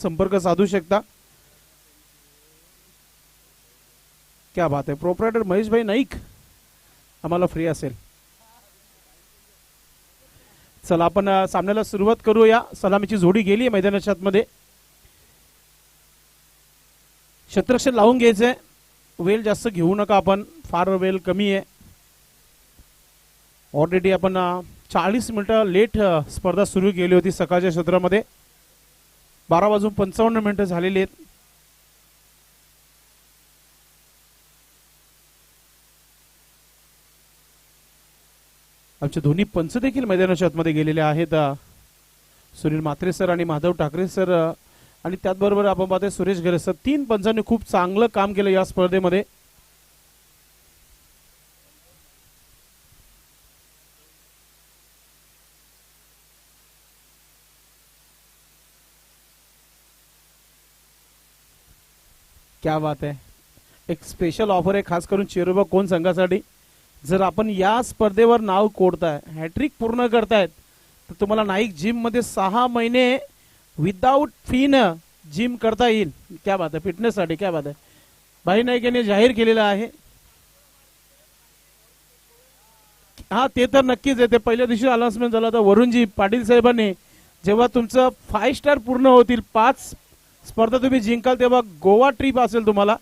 संपर्क साधू शकता। क्या बात आहे, प्रोप्रायटर महेश भाई नाईक आम्हाला फ्री असेल। चला आपण सामन्याला सुरुवात करूया। सलामीची जोडी गेली आहे मैदानाच्या आतमध्ये। क्षेत्ररक्षण लावून घ्यायचंय, वेल जास्त घेऊ नका आपण, फार वेल कमी आहे। ऑलरेडी आपण 40 मिनिटं लेट स्पर्धा सुरू केली होती सकाळच्या क्षेत्रामध्ये। 12:55 झालेली आहेत। आमचे दोन्ही पंच देखील मैदानाच्या आतमध्ये गेलेले आहेत, सुनील म्हात्रे सर आणि माधव ठाकरे सर, आणि त्याचबरोबर आपण पाहतोय सुरेश घरे सर। 3 पंचांनी खूप चांगलं काम केलं या स्पर्धेमध्ये। क्या बात आहे, एक स्पेशल ऑफर आहे खास करून चेरोबा कोण संघासाठी। जर आपण या स्पर्धेवर नाव कोरताय, हॅट्रिक पूर्ण करतायत, तर तुम्हाला नाईक जिम मध्ये 6 महिने विदाउट फीन जिम करता येईल। क्या बात आहे, फिटनेस साठी क्या बात आहे। भाई नाईक यांनी जाहीर केलेलं आहे। हा ते तर नक्कीच आहे, ते पहिल्या दिवशी अनाउन्समेंट झालं होतं वरुणजी पाटील साहेबांनी, जेव्हा तुमचं 5 स्टार पूर्ण होतील, 5 स्पर्धा तुम्ही जिंकाल, तेव्हा गोवा ट्रिप असेल तुम्हाला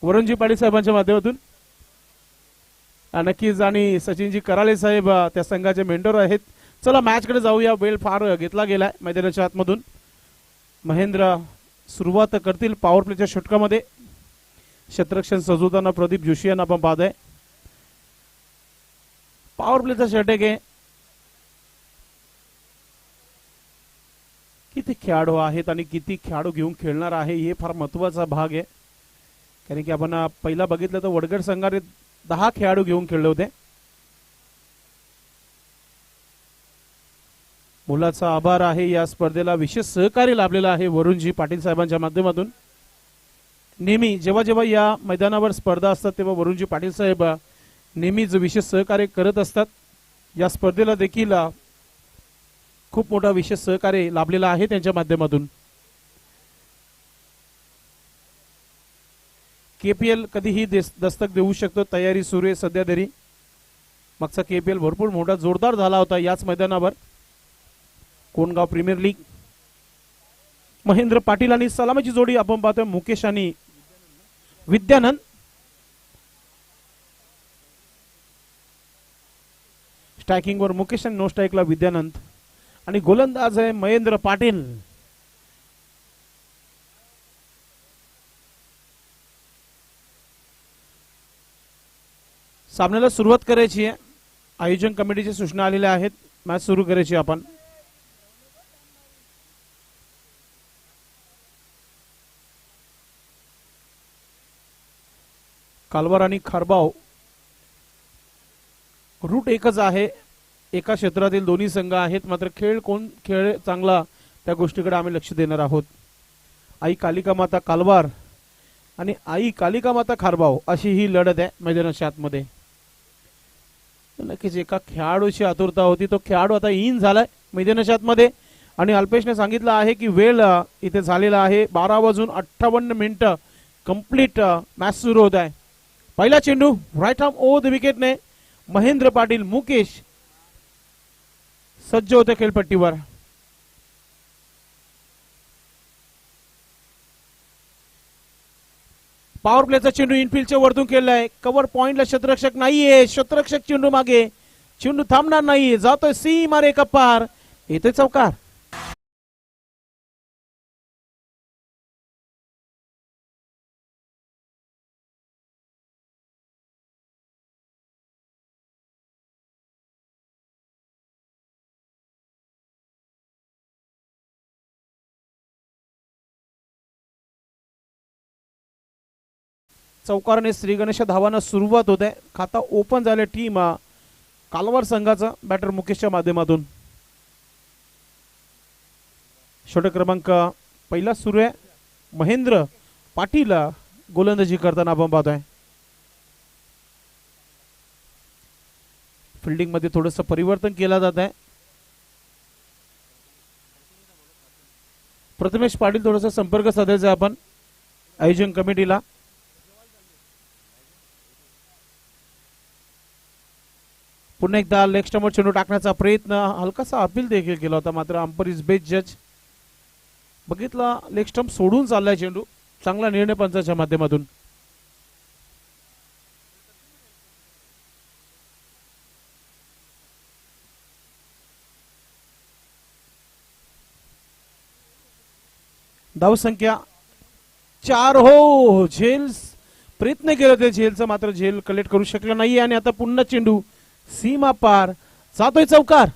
वरुणजी पाटील साहेबांच्या माध्यमातून। नक्कीच, आणि सचिनजी कराळे साहेब त्या संघाचे मेंटर आहेत। चला मॅच कडे जाऊया, वेळ फार घेतला गेलाय मैदानाच्या आतमधून। महेंद्र सुरुवात करतील पॉवर प्लेच्या षटकामध्ये। क्षेत्ररक्षण सजवताना प्रदीप जोशी यांना आपण पाहतोय। पॉवर प्लेचा षटक आहे। किती खेळाडू आहेत आणि किती खेळाडू घेऊन खेळणार आहे हे फार महत्वाचा भाग आहे, कारण की आपण पहिला बघितलं तर वडगड संघाने 10 खेळाडू घेऊन खेळले होते। मुलाचा आभार आहे, या स्पर्धेला विशेष सहकार्य लाभलेलं आहे वरुणजी पाटील साहेबांच्या माध्यमातून। नेहमी जेव्हा जेव्हा या मैदानावर स्पर्धा असतात तेव्हा वरुणजी पाटील साहेब नेहमीच विशेष सहकार्य करत असतात। या स्पर्धेला देखील खूप मोठा विशेष सहकार्य लाभलेला आहे त्यांच्या माध्यमातून। केपीएल कधीही दस्तक देऊ शकतो, तयारी सुरू आहे सध्या तरी। मागचा केपीएल भरपूर मोठा जोरदार झाला होता याच मैदानावर, कोणगाव प्रीमियर लीग। महेंद्र पाटील आणि सलामीची जोडी आपण पाहतोय मुकेश आणि विद्यानंद। स्ट्रायकिंग वर मुकेश आणि नो स्ट्राईकला विद्यानंद, आणि गोलंदाज आहे महेंद्र पाटील। सामन्याला सुरुवात करायची आहे, आयोजन कमिटीची सूचना आलेल्या आहेत, मॅच सुरू करायची आपण। कालवार आणि खारबाव रूट एकच आहे, एका क्षेत्रातील दोन्ही संघ आहेत, मात्र खेळ चांगला त्या गोष्टीकडे आम्ही लक्ष देणार आहोत। आई कालिका माता कालवार आणि आई कालिका माता खारबाव अशी ही लढत आहे मैदानाच्या आतमध्ये। नक्कीच एका खेळाडूची आतुरता होती, तो खेळाडू आता इन झालाय मैदानाच्या आतमध्ये, आणि अल्पेशने सांगितलं आहे की वेळ इथे झालेला आहे। 12:58 कंप्लीट मॅच सुरू होत आहे। पहिला चेंडू राईट आर्म ओव्हर द विकेटने महेंद्र पाटील मुकेश सज्ज होते खेळपट्टीवर। पॉवर प्लेचा चेंडू इनफिल्डच्या वरतून केलाय, कव्हर पॉइंटला क्षेत्ररक्षक नाहीये, क्षेत्ररक्षक चेंडू मागे, चेंडू थांबणार नाहीये, जातोय सी मारे कपार, येतोय चौकार। चौकारने श्री गणेश धावांना सुरुवात होते। खाता ओपन झाले टीम कालवार संघाचा बॅटर मुकेशच्या माध्यमातून। षटक क्रमांक पहिला सुरू आहे, महेंद्र पाटील गोलंदाजी करताना आपण पाहतोय। फिल्डिंग मध्ये थोडंसं परिवर्तन केलं जात आहे। प्रथमेश पाटील थोडासा संपर्क साधायचा आपण आयोजन कमिटीला. पुन्हा एकदा लेग स्टंपवर चेंडू टाकण्याचा प्रयत्न, हलकासा अपील देखील केला होता, मात्र अंपर इज बेस्ट जज. बघितला लेग स्टंप सोडून चाललाय चेंडू. चांगला निर्णय पंचाच्या माध्यमातून. धाव संख्या 4. हो, झेल प्रयत्न केला होते झेलचा, मात्र झेल कलेक्ट करू शकला नाही. आणि आता पुन्हा चेंडू सीमा पार जातोय चौकार.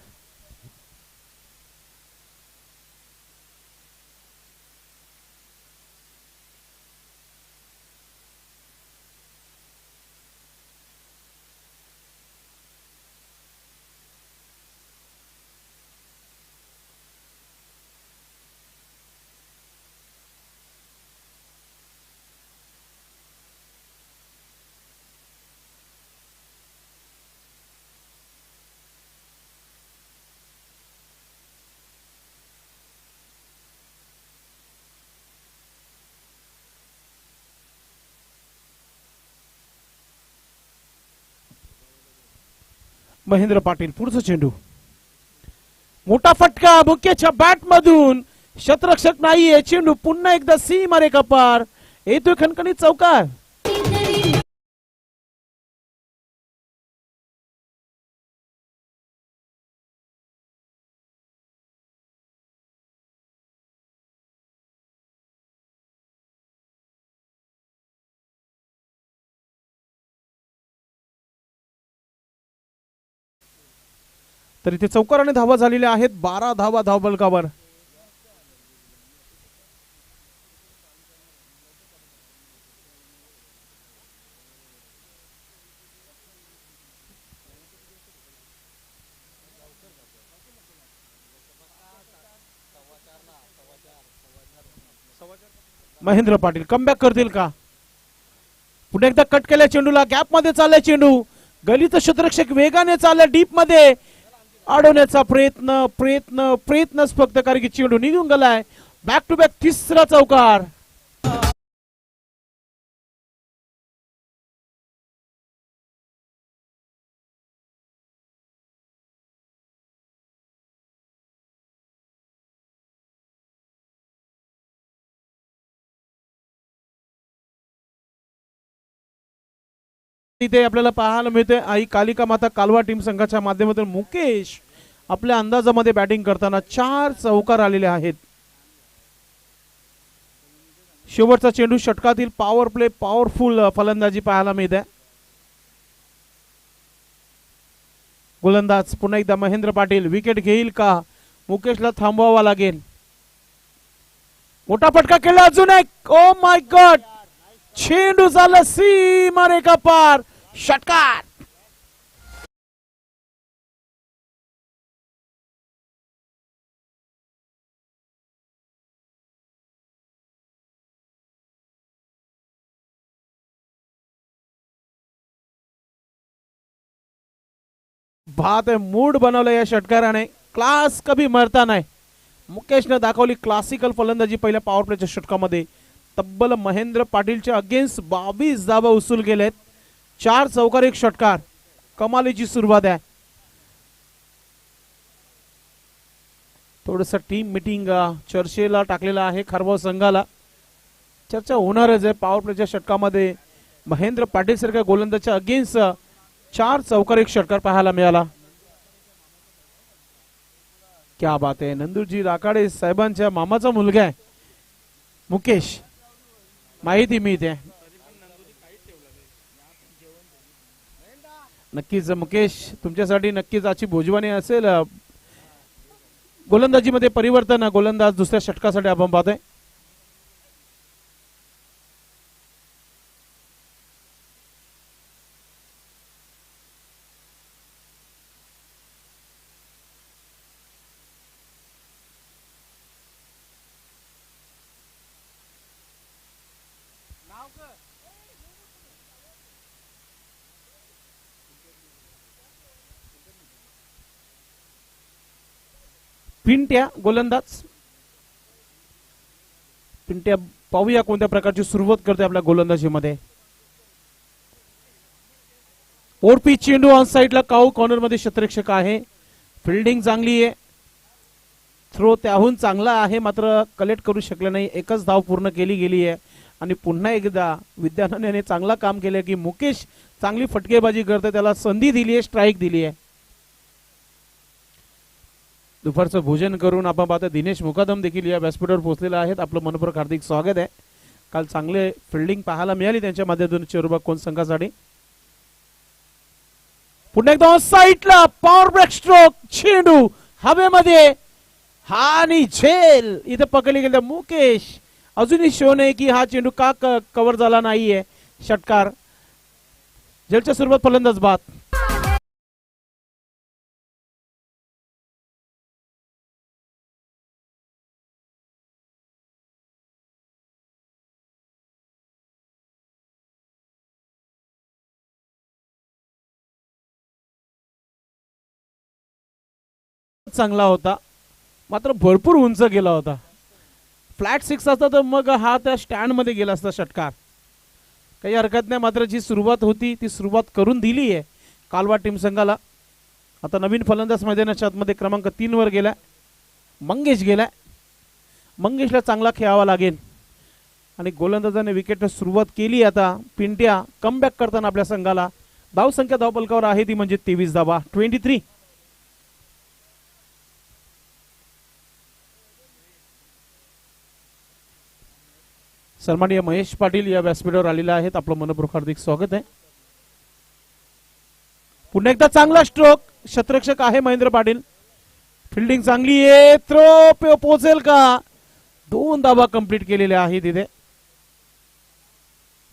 महेंद्र पाटील पुढचा चेंडू, मोठा फटका मुख्यच्या बॅट मधून, शतरक्षक नाहीये. चेंडू पुन्हा एकदा सीमा रेखा पार, येतोय खणखणीत चौकार. तर इथे चौकाराने धावा झालेल्या आहेत. 12 धावा धावबलकावर. महेंद्र पाटील कमबॅक करतील का? पुन्हा एकदा कट केल्या चेंडूला, गॅप मध्ये चाललाय चेंडू. गलित क्षेत्ररक्षक वेगाने चाललाय, डीप मध्ये अडवण्याचा प्रयत्न प्रयत्न प्रयत्नच फक्त, कारण की चेंडू निघून गेलाय. बॅक टू बॅक तिसरा चौकार. इथे आपल्याला पाहायला मिळते आई कालिका माता कालवा टीम संघाच्या माध्यमातून मुकेश आपल्या अंदाजामध्ये बॅटिंग करताना 4 चौकार आलेले आहेत. शेवटचा चेंडू षटकातील पॉवर प्ले, पॉवरफुल फलंदाजी पाहायला मिळते. गोलंदाज पुन्हा एकदा महेंद्र पाटील विकेट घेईल का? मुकेशला थांबवावा लागेल. मोठा फटका केला अजून एक. ओ माय गॉड, चेंडू झाला सीमा रेखा पार, षटकार. बात आहे, मूड बनवलं या षटकाराने. क्लास कभी मरता नाही. मुकेशने दाखवली क्लासिकल फलंदाजी पहिल्या पॉवर प्लेच्या षटकामध्ये. तब्बल महेंद्र पाटीलच्या अगेन्स्ट 22 धावा उचल गेलेत. 4 चौकार 1 षटकार. कमालीची सुरुवात आहे. थोडस टीम मीटिंग चर्चेला टाकलेला आहे खारबाव संघाला. चर्चा होणारच आहे. पॉवर प्लेच्या षटकामध्ये महेंद्र पाटील सारख्या गोलंदाजच्या अगेन्स्ट 4 चौकार 1 षटकार पाहायला मिळाला. क्या बात आहे. नंदुरजी राकाडे साहेबांच्या मामाचा मुलगा आहे मुकेश, माहिती मिळते. नक्कीच मुकेश, तुमच्यासाठी नक्कीच आजची भोजवानी असेल. गोलंदाजीमध्ये परिवर्तन, गोलंदाज दुसऱ्या षटकासाठी आपण पाहतोय. पिंट्या गोलंदाज. पिंट्या पाहूया कोणत्या प्रकारची सुरुवात करते आपल्या गोलंदाजीमध्ये. ओरपी चेंडू ऑन साइडला काऊ कॉर्नर मध्ये क्षेत्ररक्षक आहे. फिल्डिंग चांगली आहे. थ्रो त्याहून चांगला आहे मात्र कलेक्ट करू शकले नाही. एकच धाव पूर्ण केली गेली आहे आणि पुन्हा एकदा विद्यानंदने चांगला काम केले की मुकेश चांगली फटकेबाजी करते, त्याला संधी दिली आहे, स्ट्राईक दिली आहे. दुपारचं भोजन करून आपण पाहतो दिनेश मुकादम देखील या व्यासपीठावर पोहोचलेले आहेत. आपलं मनपूर्वक हार्दिक स्वागत आहे. काल चांगले फिल्डिंग पाहायला मिळाली त्यांच्या माध्यमातून चेरुबा कोण संघासाठी. पुन्हा एकदा साईडला पॉवर ब्रेक स्ट्रोक, चेंडू हवेमध्ये आणि झेल इथे पकडले गेले. मुकेश अजूनही शो नाही की हा चेंडू का कव्हर झाला नाहीये. षटकार. झेलच्या सुरुवात फलंदाज बाद. चांगला होता मात्र भरपूर उंच गेला होता. फ्लॅट सिक्स असता तर मग हा त्या स्टँड मध्ये गेला असता षटकार. काही हरकत नाही मात्र जी सुरुवात होती ती सुरुवात करून दिली आहे कालवा टीम संघाला. आता नवीन फलंदाज मैदानाच्या आतमध्ये क्रमांक 3 वर गेलाय. मंगेश गेलाय. मंगेशला चांगला खेळावा लागेल आणि गोलंदाजाने विकेटने सुरुवात केली. आता पिंट्या कमबॅक करताना आपल्या संघाला धावसंख्या धावपलकावर आहे ती म्हणजे 23 धावा. 23. सन्माननीय महेश पाटील या व्यासपीठावर आलेले आहेत. आपलं मनपूर्वक हार्दिक स्वागत आहे. पुन्हा एकदा चांगला स्ट्रोक. क्षेत्ररक्षक आहे महेंद्र पाटील. फिल्डिंग चांगली आहे. थ्रो पोहोचेल का. 2 धावा कंप्लीट केलेल्या आहेत तिथे.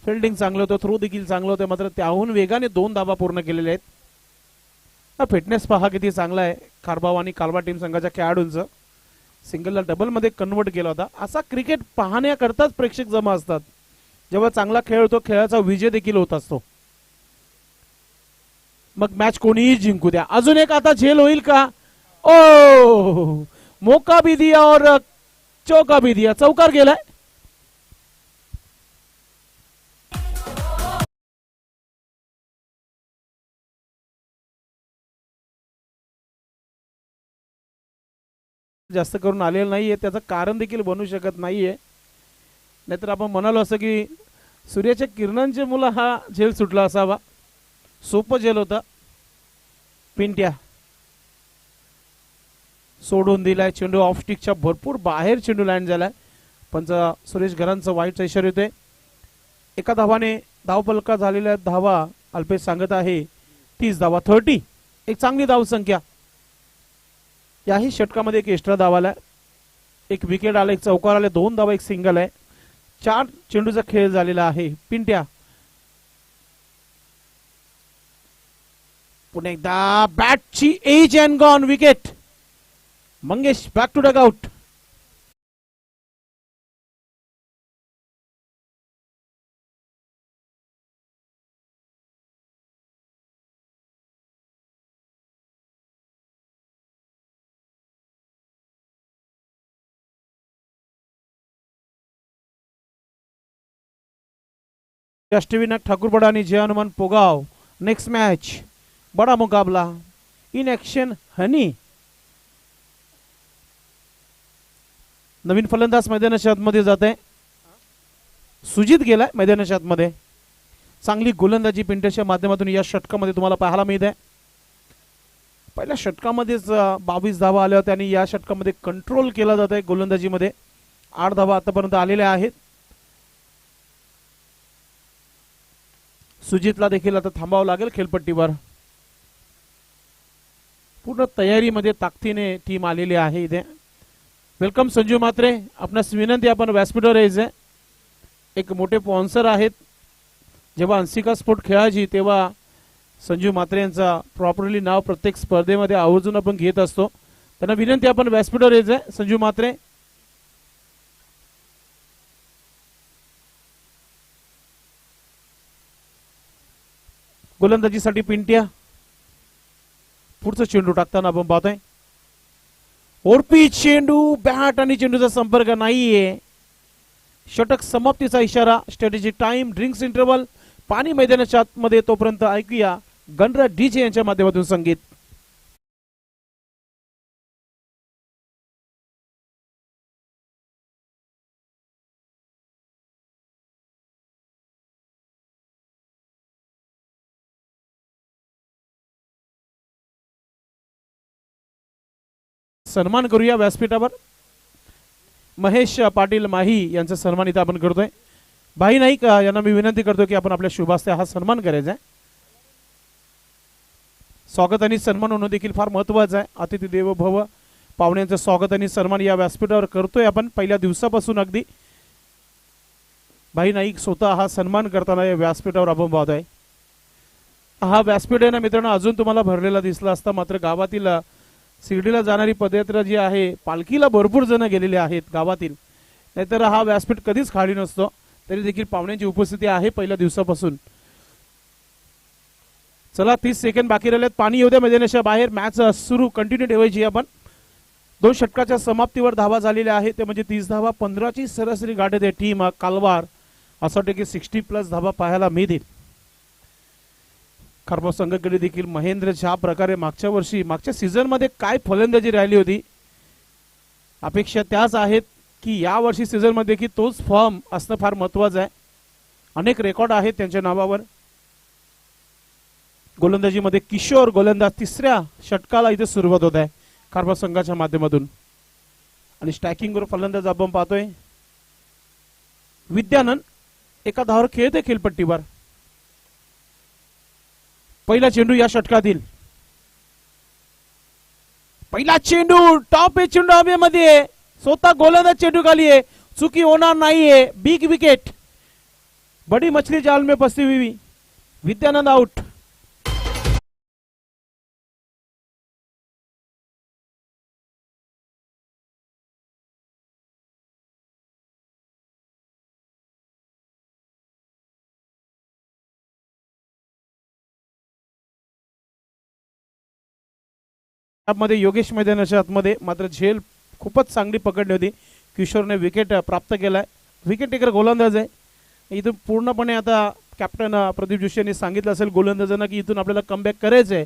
फिल्डिंग चांगलं होतं, थ्रो देखील चांगलं होतं मात्र त्याहून वेगाने 2 धावा पूर्ण केलेल्या आहेत. फिटनेस पहा किती चांगला आहे खारबाव आणि कालवा टीम संघाच्या खेळाडूंचं. सिंगलला डबल मध्ये कन्वर्ट केला होता. असा क्रिकेट पाहण्याकरताच प्रेक्षक जमा असतात. जेव्हा चांगला खेळ होतो खेळाचा विजय देखील होत असतो. मग मॅच कोणीही जिंकू द्या. अजून एक आता झेल होईल का. ओ मोका भी दिया और चौका भी दिया. चौकार गेलाय. जास्त करून आलेलं नाहीये. त्याचं कारण देखील बनू शकत नाहीये. नाहीतर आपण म्हणालो असं की सूर्याच्या किरणांचे मुलं हा झेल सुटला असावा. सोपं झेल होता. पिंट्या सोडून दिलाय. चेंडू ऑफ स्टिकच्या भरपूर बाहेर चेंडू लँड झालाय. पंच सुरेश घरांचं वाईटचा इशारा येतोय. एका धावाने धावपलका झालेल्या धावा अल्पेश सांगत आहे 30 धावा. 30 एक चांगली धावसंख्या. याही षटकामध्ये एक एक्स्ट्रा धाव आलाय. एक विकेट आला, एक चौकार आले, 2 धावा, एक सिंगल आहे. 4 चेंडूचा खेळ झालेला आहे. पिंट्या पुन्हा एकदा बॅटची edge and gone. Wicket. Mangesh back to dugout. Ashtavinayak Thakurpada आणि जय हनुमान पोगाव. नेक्स्ट मैच बड़ा मुकाबला. इन एक्शन हनी. नवीन फलंदाज मैदानाच्या आतमध्ये जात आहे. सुजित गेलाय मैदानाच्या आतमध्ये. चांगली गोलंदाजी पिंट्याच्या माध्यमातून या षटकामध्ये तुम्हाला पाहायला मिळत आहे. पहिल्या षटकामध्येच 22 धावा आल्या होत्या आणि या षटकामध्ये कंट्रोल केला जात आहे गोलंदाजीमध्ये. 8 धावा आतापर्यंत आलेल्या आहेत. सुजितला देखील आता थांबावं लागेल खेळपट्टीवर. पूर्ण तयारीमध्ये ताकदीने टीम आलेली आहे इथे. वेलकम संजू मात्रे. आपणास विनंती आपण व्यासपीठावर यायचे. एक मोठे स्पॉन्सर आहेत. जेव्हा अंशिका स्पोर्ट खेळायची तेव्हा संजू मात्रे यांचा प्रॉपरली नाव प्रत्येक स्पर्धेमध्ये आवर्जून आपण घेत असतो. त्यांना विनंती आपण व्यासपीठावर यायचे. संजू मात्रे. गोलंदाजीसाठी पिंट्या. पुढचा चेंडू टाकताना आपण पाहतोय. ओरपी चेंडू. बॅट आणि चेंडूचा संपर्क नाहीये. षटक समाप्तीचा इशारा, स्ट्रॅटेजी टाइम, ड्रिंक्स इंटरव्हल, पाणी मैदानाच्या आतमध्ये. तोपर्यंत ऐकूया गणराज डीजे यांच्या माध्यमातून संगीत. सन्मान करूया व्यासपीठावर. महेश पाटील माही यांचा सन्मान इथं आपण करतोय. भाई नाईक यांना मी विनंती करतो की आपण आपल्या शुभास्ते हा सन्मान करायचा आहे. स्वागत आणि सन्मान होणं देखील फार महत्त्वाचं आहे. अतिथी देवो भव, पाहुण्यांचं स्वागत आणि सन्मान या व्यासपीठावर करतोय आपण पहिल्या दिवसापासून अगदी. भाई नाईक स्वतः हा सन्मान करताना या व्यासपीठावर आपण पाहतोय. हा व्यासपीठ आहे ना मित्रांनो, अजून तुम्हाला भरलेला दिसला असता, मात्र गावातील शिर्डीला जाणारी पदयात्रा जी आहे, पालखीला भरपूर जण गेलेले आहेत गावातील, नाहीतर हा व्यासपीठ कधीच खाली नसतो. तरी देखील पाहुण्यांची उपस्थिती आहे पहिल्या दिवसापासून. चला 30 सेकंड बाकी राहिलेत. पाणी येऊ द्या मैदानाच्या बाहेर. मॅच सुरू कंटिन्यू ठेवायची आपण. 2 षटकाच्या समाप्तीवर धावा झालेल्या आहेत, ते म्हणजे 30 धावा. 15ची सरासरी गाठ आहे टीम कालवार. असं वाटतं की 60+ धावा पाहायला मिळतील. खरबो संघाकडे देखील महेंद्र ज्या प्रकारे मागच्या सीझन मध्ये काय फलंदाजी राहिली होती, अपेक्षा त्याच आहेत की या वर्षी सीझन मध्ये की तोच फॉर्म असणं फार महत्वाचं आहे. अनेक रेकॉर्ड आहेत त्यांच्या नावावर. गोलंदाजीमध्ये किशोर गोलंदाज 3ऱ्या षटकाला इथे सुरुवात होत आहे खरबो संघाच्या माध्यमातून. आणि स्टॅकिंगवर फलंदाज आपण पाहतोय विद्यानंद. एका धावावर खेळते खेळपट्टीवर. पहिला चेंडू या षटकातील. पहिला चेंडू टॉप आहे, चेंडू हवेमध्ये. स्वतः गोलंदाज चेंडू खाली आहे, चुकी होणार नाहीये. Big wicket. बड़ी मछली जाल में फंसी हुई. विद्यानंद आउट. मध्ये योगेश मैदानाच्या आतमध्ये मात्र झेल खूपच चांगली पकडली होती. किशोरने विकेट प्राप्त केलाय. विकेट टेकर गोलंदाज आहे. इथून पूर्णपणे आता कॅप्टन प्रदीप जोशी यांनी सांगितलं असेल गोलंदाजांना की इथून आपल्याला कमबॅक करायचं आहे.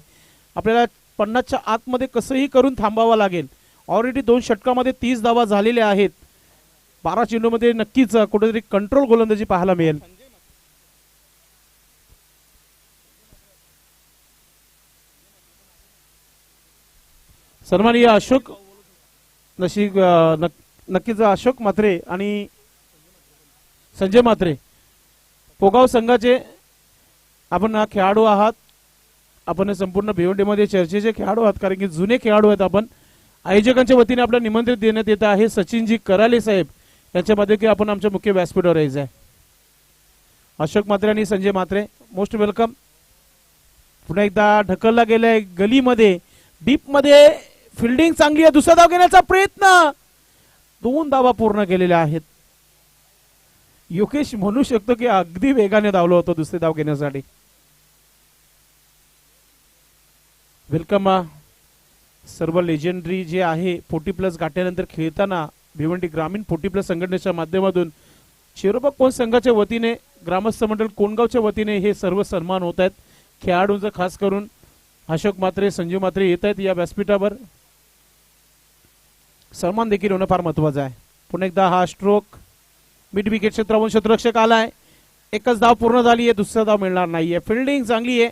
आपल्याला 50च्या आतमध्ये कसंही करून थांबावं लागेल. ऑलरेडी 2 षटकामध्ये 30 धावा झालेल्या आहेत. 12 चेंडूमध्ये नक्कीच कुठेतरी कंट्रोल गोलंदाजी पाहायला मिळेल. सन्माननीय अशोक नक्कीच अशोक म्हात्रे आणि संजय म्हात्रे पोगाव संघाचे आपण खेळाडू आहात. आपण संपूर्ण भिवंडीमध्ये चर्चेचे खेळाडू आहात, कारण की जुने खेळाडू आहेत आपण. आयोजकांच्या वतीने आपल्याला निमंत्रित देण्यात येत आहे. सचिनजी कराले साहेब यांच्यामध्ये की आपण आमच्या मुख्य व्यासपीठावर यायचं आहे. अशोक म्हात्रे आणि संजय म्हात्रे मोस्ट वेलकम. पुन्हा एकदा ढकलला गेलाय गलीमध्ये, डीप मध्ये. फिल्डिंग चांगली आहे. दुसरा धाव घेण्याचा प्रयत्न. 2 धावा पूर्ण केलेल्या आहेत. योगेश म्हणू शकतो की अगदी वेगाने धावलो होतो दुसरे धाव घेण्यासाठी. वेलकम सर्व लेजेंडरी जे आहे 40+ गाठ्यानंतर खेळताना भिवंडी ग्रामीण 40+ संघटनेच्या माध्यमातून शिरोबा कोण संघाच्या वतीने, ग्रामस्थ मंडळ कोणगावच्या वतीने हे सर्व सन्मान होत आहेत. खेळाडूंचा खास करून अशोक म्हात्रे, संजय म्हात्रे येत आहेत या व्यासपीठावर. सन्मान देखील होणं फार महत्वाचं आहे. पुन्हा एकदा हा स्ट्रोक मिड विकेट क्षेत्रावरून क्षेत्ररक्षक आलाय. एकच धाव पूर्ण झाली आहे, दुसरा धाव मिळणार नाहीये. फिल्डिंग चांगली आहे,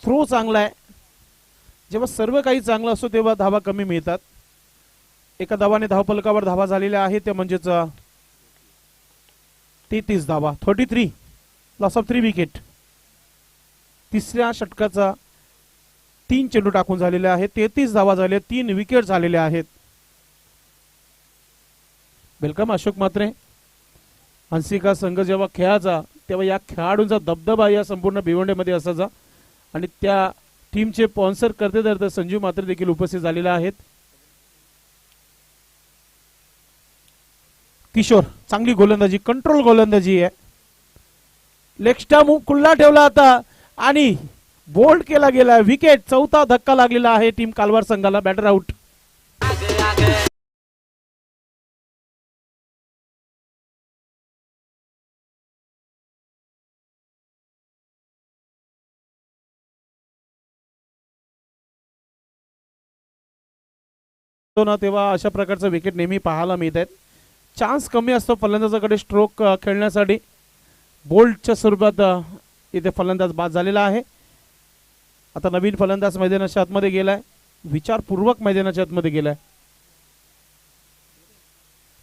थ्रो चांगला आहे. जेव्हा सर्व काही चांगलं असतो तेव्हा धावा कमी मिळतात. एका धावाने धावफलकावर धावा झालेल्या आहेत, ते म्हणजेच 33 धावा. 33 लॉस ऑफ 3 विकेट. 3ऱ्या षटकाचा 3 चेंडू टाकून झालेले आहेत. 33 धावा झाले, 3 विकेट झालेले आहेत. वेलकम अशोक म्हात्रे. हंसिका संघ जेव्हा खेळायचा तेव्हा या खेळाडूंचा दबदबा या संपूर्ण भिवंडीमध्ये असायचा. आणि त्या टीमचे स्पॉन्सर करते तर संजीव म्हात्रे देखील उपस्थित झालेले आहेत. किशोर चांगली गोलंदाजी, कंट्रोल गोलंदाजी आहे. लेग स्टंप खुल्ला ठेवला आता आणि बोल्ड केला गेला. विकेट. 4था धक्का लागलेला आहे टीम कालवार संघाला. Batter out. ना तेव्हा अशा प्रकारचं विकेट नेहमी पाहायला मिळत आहेत. चान्स कमी असतो फलंदाजाकडे स्ट्रोक खेळण्यासाठी. बोल्डच्या स्वरूपात इथे फलंदाज बाद झालेला आहे. आता नवीन फलंदाज मैदानाच्या आतमध्ये गेलाय, विचारपूर्वक मैदानाच्या आतमध्ये गेलाय.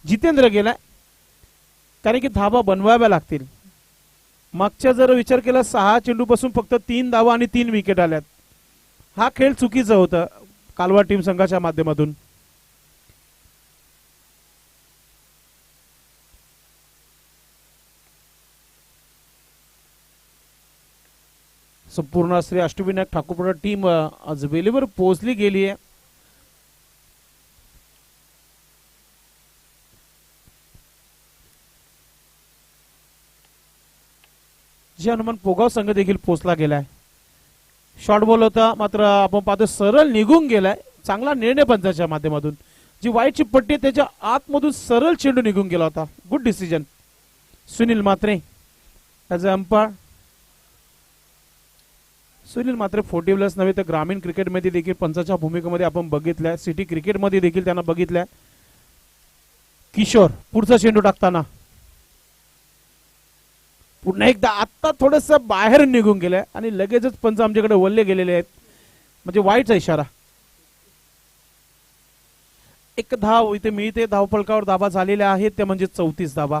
जितेंद्र गेलाय, कारण की धावा बनवाव्या लागतील. मागच्या जर विचार केला 6 चेंडूपासून फक्त 3 धावा आणि 3 विकेट आल्यात. हा खेळ चुकीचा होता कालवा टीम संघाच्या माध्यमातून. संपूर्ण श्री अष्टविनायक ठाकूरपडा टीम आज वेळेवर पोहोचली गेली आहे. जे हनुमान पोगाव संघ देखील पोहोचला गेलाय. शॉर्ट बॉल होता, मात्र आपण पाहतो सरळ निघून गेलाय. चांगला निर्णय पंचाच्या माध्यमातून. जी वाईटची पट्टी त्याच्या आतमधून सरळ चेंडू निघून गेला होता. Good decision Sunil Mhatre as a umpire. Sunil मात्र 40 प्लस नव्हे तर ग्रामीण क्रिकेटमध्ये देखील पंचाच्या भूमिकेमध्ये आपण बघितलंय. सिटी क्रिकेटमध्ये देखील त्यांना बघितलंय. किशोर पुढचा चेंडू टाकताना पुन्हा एकदा आता थोडस बाहेर निघून गेलाय आणि लगेचच पंच आमच्याकडे वळले गेलेले आहेत, म्हणजे वाईटचा इशारा. एक धाव इथे मिळते. धावफलकावर धावा झालेल्या आहेत त्या म्हणजे 34 धावा.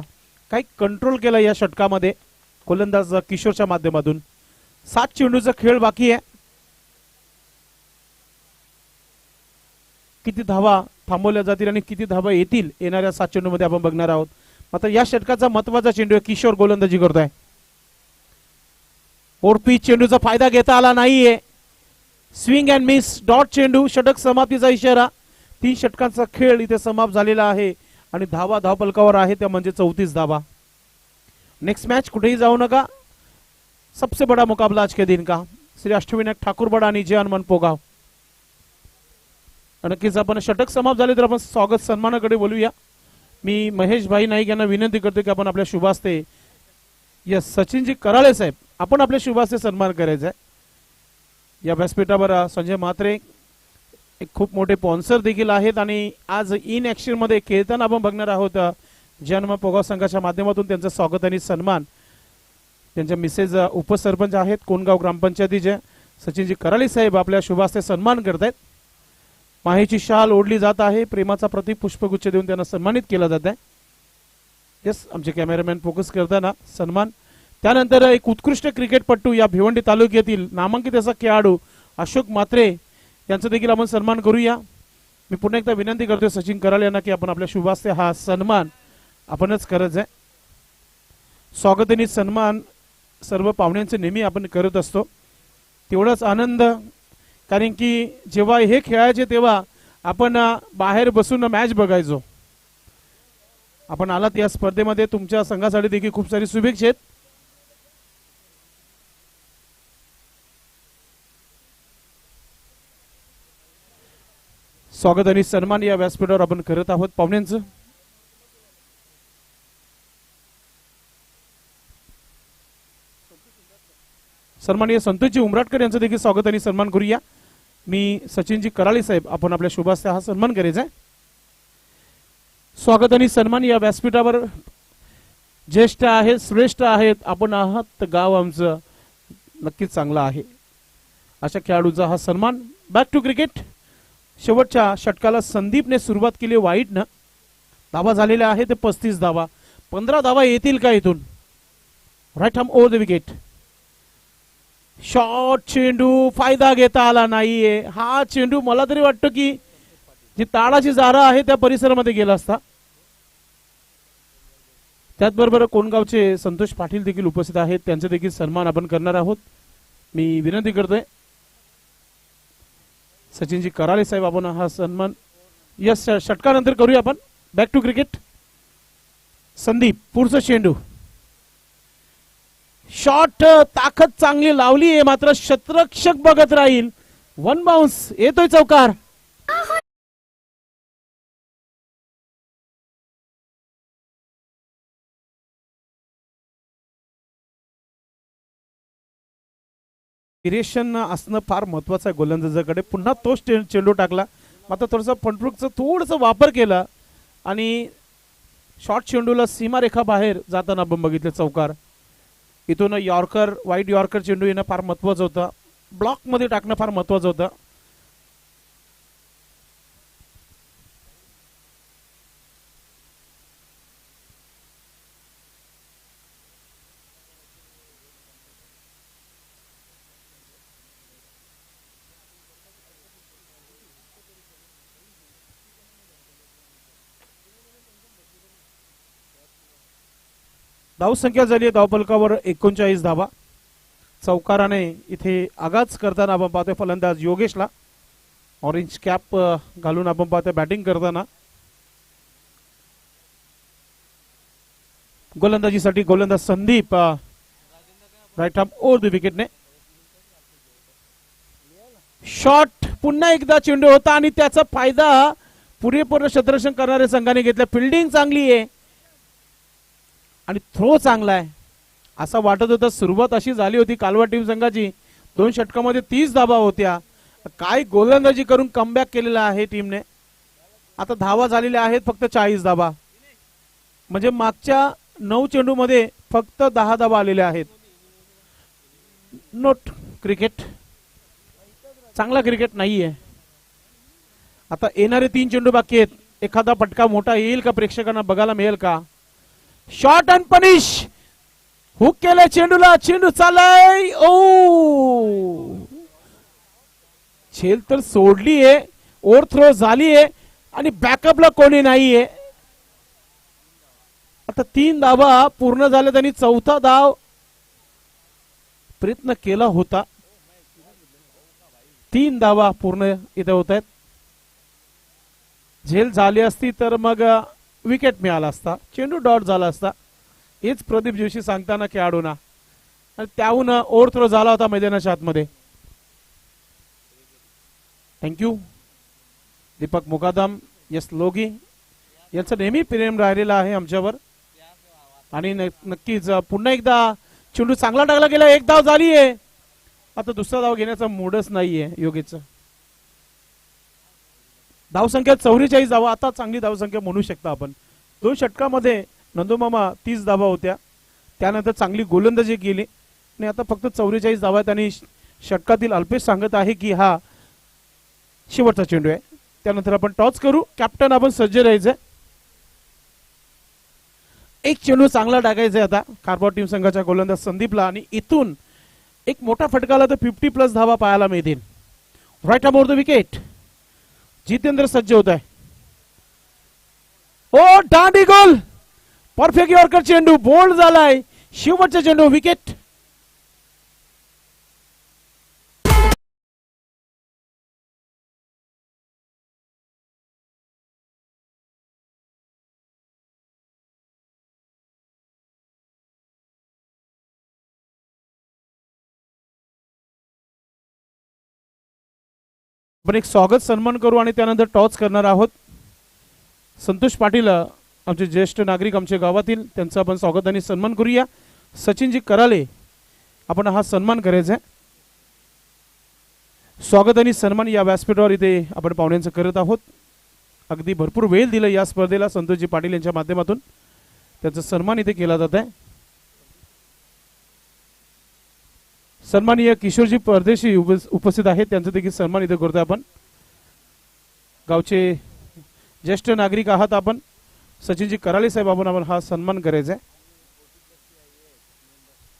काही कंट्रोल केला या षटकामध्ये गोलंदाज किशोरच्या माध्यमातून. 7 चेंडूचा खेळ बाकी आहे. किती धावा थांबवल्या जातील आणि किती धावा येतील येणाऱ्या 7 चेंडूमध्ये आपण बघणार आहोत. मात्र या षटकाचा महत्वाचा चेंडू किशोर गोलंदाजी करतोय. ओरपी चेंडूचा फायदा घेता आला नाहीये. स्विंग अँड मिस डॉट चेंडू. षटक समाप्तीचा इशारा. 3 षटकांचा खेळ इथे समाप्त झालेला आहे आणि धावा धावफलकावर आहे त्या म्हणजे 34 धावा. नेक्स्ट मॅच कुठेही जाऊ नका. सबसे बड़ा मुकाबला आज के दिन का श्री अष्टविनायक ठाकूरबडा आणि जे हनुमान पोगाव. नक्कीच आपण षटक समाप्त झाले तर आपण स्वागत सन्मानाकडे बोलूया. मी महेश भाई नाईक यांना विनंती करतो की आपण आपल्या शुभास्ते यस सचिनजी कराळे साहेब आपण आपल्या शुभास्ते सन्मान करायचा आहे. या व्यासपीठावर संजय म्हात्रे एक खूप मोठे स्पॉन्सर देखील आहेत आणि आज इन ऍक्शन मध्ये खेळताना आपण बघणार आहोत जे हनुमान पोगाव संघाच्या माध्यमातून त्यांचं स्वागत आणि सन्मान. त्यांच्या मिसेस उपसरपंच आहेत कोणगाव ग्रामपंचायतीचे सचिनजी कराळे साहेब आपल्या शुभास्ते सन्मान करतायत. माहेची शाल ओढली जात आहे. प्रेमाचा प्रतीक पुष्पगुच्छ देऊन त्यांना सन्मानित केला जात आहे. यस आमचे कॅमेरामॅन फोकस करताना सन्मान. त्यानंतर एक उत्कृष्ट क्रिकेटपटू या भिवंडी तालुक्यातील नामांकित असा खेळाडू अशोक म्हात्रे यांचा देखील आपण सन्मान करूया. मी पुन्हा एकदा विनंती करतोय सचिन कराळे यांना की आपण आपल्या शुभास्ते हा सन्मान आपणच करत आहे. स्वागत आणि सन्मान सर्व पाहुण्यांचे नेहमी आपण करत असतो. तेवढाच आनंद, कारण की जेव्हा हे खेळायचे तेव्हा आपण बाहेर बसून मॅच बघायचो. आपण आलात या स्पर्धेमध्ये, तुमच्या संघासाठी देखील खूप सारी शुभेच्छा आहेत. स्वागत आणि सन्मान या व्यासपीठावर आपण करत आहोत पाहुण्यांचं. सन्माननीय संतोषजी उमराटकर यांचं देखील स्वागत आणि सन्मान करूया. मी सचिनजी कराळे साहेब आपण आपल्या शुभास्ते हा सन्मान करायचा आहे. स्वागत आणि सन्मान या व्यासपीठावर ज्येष्ठ आहेत, श्रेष्ठ आहेत आपण आहात. गाव आमचं नक्कीच चांगलं आहे. अशा खेळाडूचा हा सन्मान. Back to cricket. शेवटच्या षटकाला संदीपने सुरुवात केली वाईटनं. धावा झालेल्या आहेत 35 धावा. 15 धावा येतील का इथून? Right arm over the wicket. Short चेंडू फायदा घेता आला नाहीये. हा चेंडू मला तरी वाटतं की जी ताडाची जारा आहे त्या परिसरामध्ये गेला असता. त्याचबरोबर कोणगावचे संतोष पाटील देखील उपस्थित आहेत, त्यांचे देखील सन्मान आपण करणार आहोत. मी विनंती करतोय सचिनजी कराळे साहेब आपण हा सन्मान यस षटकानंतर करूया आपण. Back to cricket. संदीप पुढचा चेंडू. शॉट ताकद चांगली लावली आहे मात्र शतरक्षक बघत राहील. 1 बाउन्स येतोय चौकार. डिरेक्शन असणं फार महत्वाचं आहे गोलंदाजाकडे. पुन्हा तोच चेंडू टाकला मात्र थोडंसं फंटरुकचं थोडंसं वापर केला आणि शॉर्ट चेंडूला सीमारेखा बाहेर जाताना आपण बघितले चौकार. इथून यॉर्कर वाईट यॉर्कर चेंडू येणं फार महत्वाचं होतं, ब्लॉकमध्ये टाकणं फार महत्वाचं होतं. धावसंख्या झाली आहे धावफलकावर 39 धावा. चौकाराने इथे आगाज करताना आपण पाहतोय फलंदाज योगेशला, ऑरेंज कॅप घालून आपण पाहतोय बॅटिंग करताना. गोलंदाजीसाठी गोलंदाज Sandeep right arm over the विकेटने. शॉट पुन्हा एकदा चेंडू होता आणि त्याचा फायदा पुरेपूर क्षेत्ररक्षण करणाऱ्या संघाने घेतला. फिल्डिंग चांगली आहे आणि थ्रो चांगला आहे असं वाटत होतं. सुरुवात अशी झाली होती कालवा टीम संघाची, 2 षटकामध्ये 30 धावा होत्या. काय गोलंदाजी करून कमबॅक केलेला आहे टीमने. आता धावा झालेल्या आहेत फक्त 40 धावा, म्हणजे मागच्या 9 चेंडू मध्ये फक्त 10 धावा आलेल्या आहेत. नोट क्रिकेट चांगला क्रिकेट नाहीये. आता येणारे 3 चेंडू बाकी आहेत, एखादा फटका मोठा येईल का प्रेक्षकांना बघायला मिळेल का. शॉट अँड पनिश, हुक केलाय चेंडूला, चेंडू चालाय. ओ झेल तर सोडलीये, ओव्हर थ्रो झालीये आणि बॅकअपला कोणी नाहीये. आता 3 धावा पूर्ण झाल्या, त्यांनी 4था धाव प्रयत्न केला होता. 3 धावा पूर्ण इथे होत आहेत. झेल झाली असती तर मग विकेट मिळाला असता, चेंडू डॉट झाला असता. हेच प्रदीप जोशी सांगताना खेळाडूंना, आणि त्याहून ओव्हर थ्रो झाला होता मैदानाच्या आतमध्ये. थँक्यू दीपक मुकादम, यस लोगी यांचं नेहमी प्रेम राहिलेला आहे आमच्यावर. आणि नक्कीच पुन्हा एकदा चेंडू चांगला टाकला गेला, 1 धाव झाली आहे. आता दुसरा धाव घेण्याचा मूडच नाहीये योगेशचा. धावसंख्या 44 धावा, आता चांगली धावसंख्या म्हणू शकता आपण. 2 षटकामध्ये नंदूमामा 30 धावा होत्या, त्यानंतर चांगली गोलंदाजी केली आणि आता फक्त 44 धावा आहेत. आणि षटकातील अल्पेश सांगत आहे की हा शेवटचा चेंडू आहे. त्यानंतर आपण टॉस करू. कॅप्टन आपण सज्ज राहायचंय. एक चेंडू चांगला टाकायचा आता कारवार टीम संघाच्या गोलंदाज संदीपला, आणि इथून एक मोठा फटका आला तर 50+ धावा पाहायला मिळतील. Right arm over the wicket, Jitendra सज्ज होत आहे. ओ दांडी गोल, परफेक्ट यॉर्कर चेंडू, बोल्ड झालाय. शेवटचा चेंडू, विकेट. आपण एक स्वागत सन्मान करू आणि त्यानंतर टॉस करणार आहोत. संतोष पाटील आमचे ज्येष्ठ नागरिक आमच्या गावातील, त्यांचं आपण स्वागत आणि सन्मान करूया. सचिनजी कराले आपण हा सन्मान करायचा आहे. स्वागत आणि सन्मान या व्यासपीठावर इथे आपण पाहुण्यांचं करत आहोत. अगदी भरपूर वेळ दिला या स्पर्धेला संतोषजी पाटील यांच्या माध्यमातून, त्याचा सन्मान इथे केला जात आहे. सन्माननीय किशोरजी परदेशी उपस्थित आहेत, त्यांचा देखील सन्मान इथे करतोय आपण. गावचे ज्येष्ठ नागरिक आहात आपण, सचिनजी कराले साहेब आपण हा सन्मान करायचा आहे.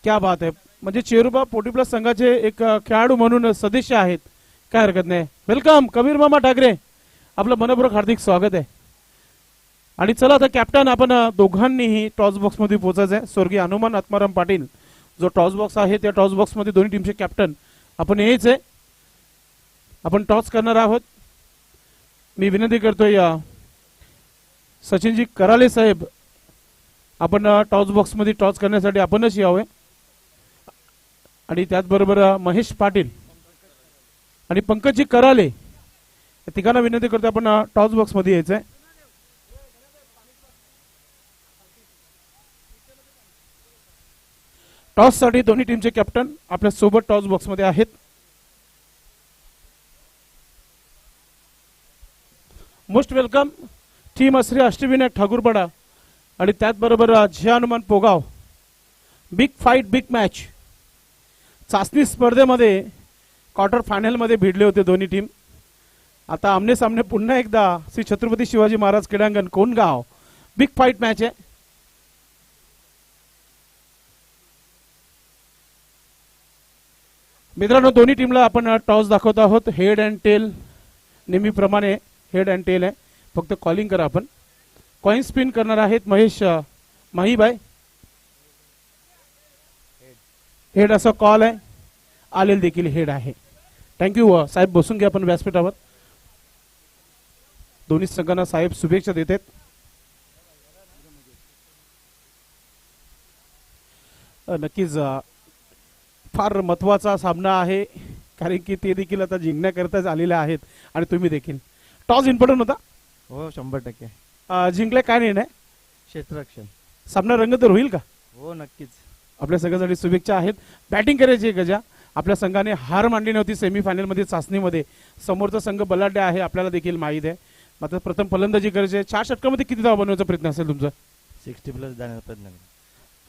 क्या बात आहे. म्हणजे चेरुबा 40+ संघाचे एक खेळाडू म्हणून सदस्य आहेत, काय हरकत नाही. वेलकम कबीर मामा ठाकरे, आपलं मनपूर्वक हार्दिक स्वागत आहे. आणि चला आता कॅप्टन आपण दोघांनीही टॉस बॉक्स मध्ये पोहोचायचं आहे. स्वर्गीय हनुमान आत्माराम पाटील जो टॉस बॉक्स आहे त्या टॉस बॉक्स मध्ये दोन्ही टीमचे कॅप्टन आपण यायचे. आपण टॉस करणार आहोत. मी विनंती करतोय सचिनजी कराले साहेब, आपण टॉस बॉक्स मध्ये टॉस करण्यासाठी आपणच यावे. आणि त्याचबरोबर महेश पाटील आणि पंकजजी कराले तिघांना विनंती करतोय आपण टॉस बॉक्स मध्ये यायचंय. टॉस साठी दोन्ही टीमचे कॅप्टन आपल्या सोबत टॉस बॉक्स मध्ये आहेत. Most welcome team Shri Ashtavinayak Thakurpada आणि त्याचबरोबर Jai Hanuman Pogaon. Big fight big match. चाचणी स्पर्धेमध्ये क्वार्टर फायनल मध्ये भिडले होते दोन्ही टीम. आता आमने सामने पुन्हा एकदा श्री छत्रपती शिवाजी महाराज क्रीडांगण कोंडगाव. बिग फाईट मॅच आहे. मित्रांनो दोन्ही टीमला आपण टॉस दाखवत आहोत. हेड अँड टेल नेहमीप्रमाणे हेड अँड टेल आहे. फक्त कॉलिंग करा. आपण कॉइन स्पिन करणार आहेत महेश माहीबाई. हेड असा कॉल आहे. आलेल देखील हेड आहे. थँक्यू साहेब. बसून घ्या आपण व्यासपीठावर. दोन्ही संघांना साहेब शुभेच्छा देतात. नक्कीच फार महत्वाचा सामना आहे कारण की ते देखील आता जिंकण्याकरताच आलेले आहेत आणि तुम्ही देखील. टॉस इम्पॉर्टंट होता. हो 100%. जिंकले काय निर्णय. क्षेत्ररक्षण. सामना रंगतदार होईल का. हो नक्कीच. आपल्या संघासाठी शुभेच्छा आहेत. बॅटिंग करायची गजा. आपल्या संघाने हार मांडली नव्हती सेमीफायनल मध्ये चाचणीमध्ये. समोरचा संघ बलाढ्य आहे आपल्याला देखील माहित आहे. मात्र प्रथम फलंदाजी करायची आहे. 4 षटकामध्ये किती धावा बनवण्याचा प्रयत्न असेल तुमचा. 60+ जाण्याचा प्रयत्न.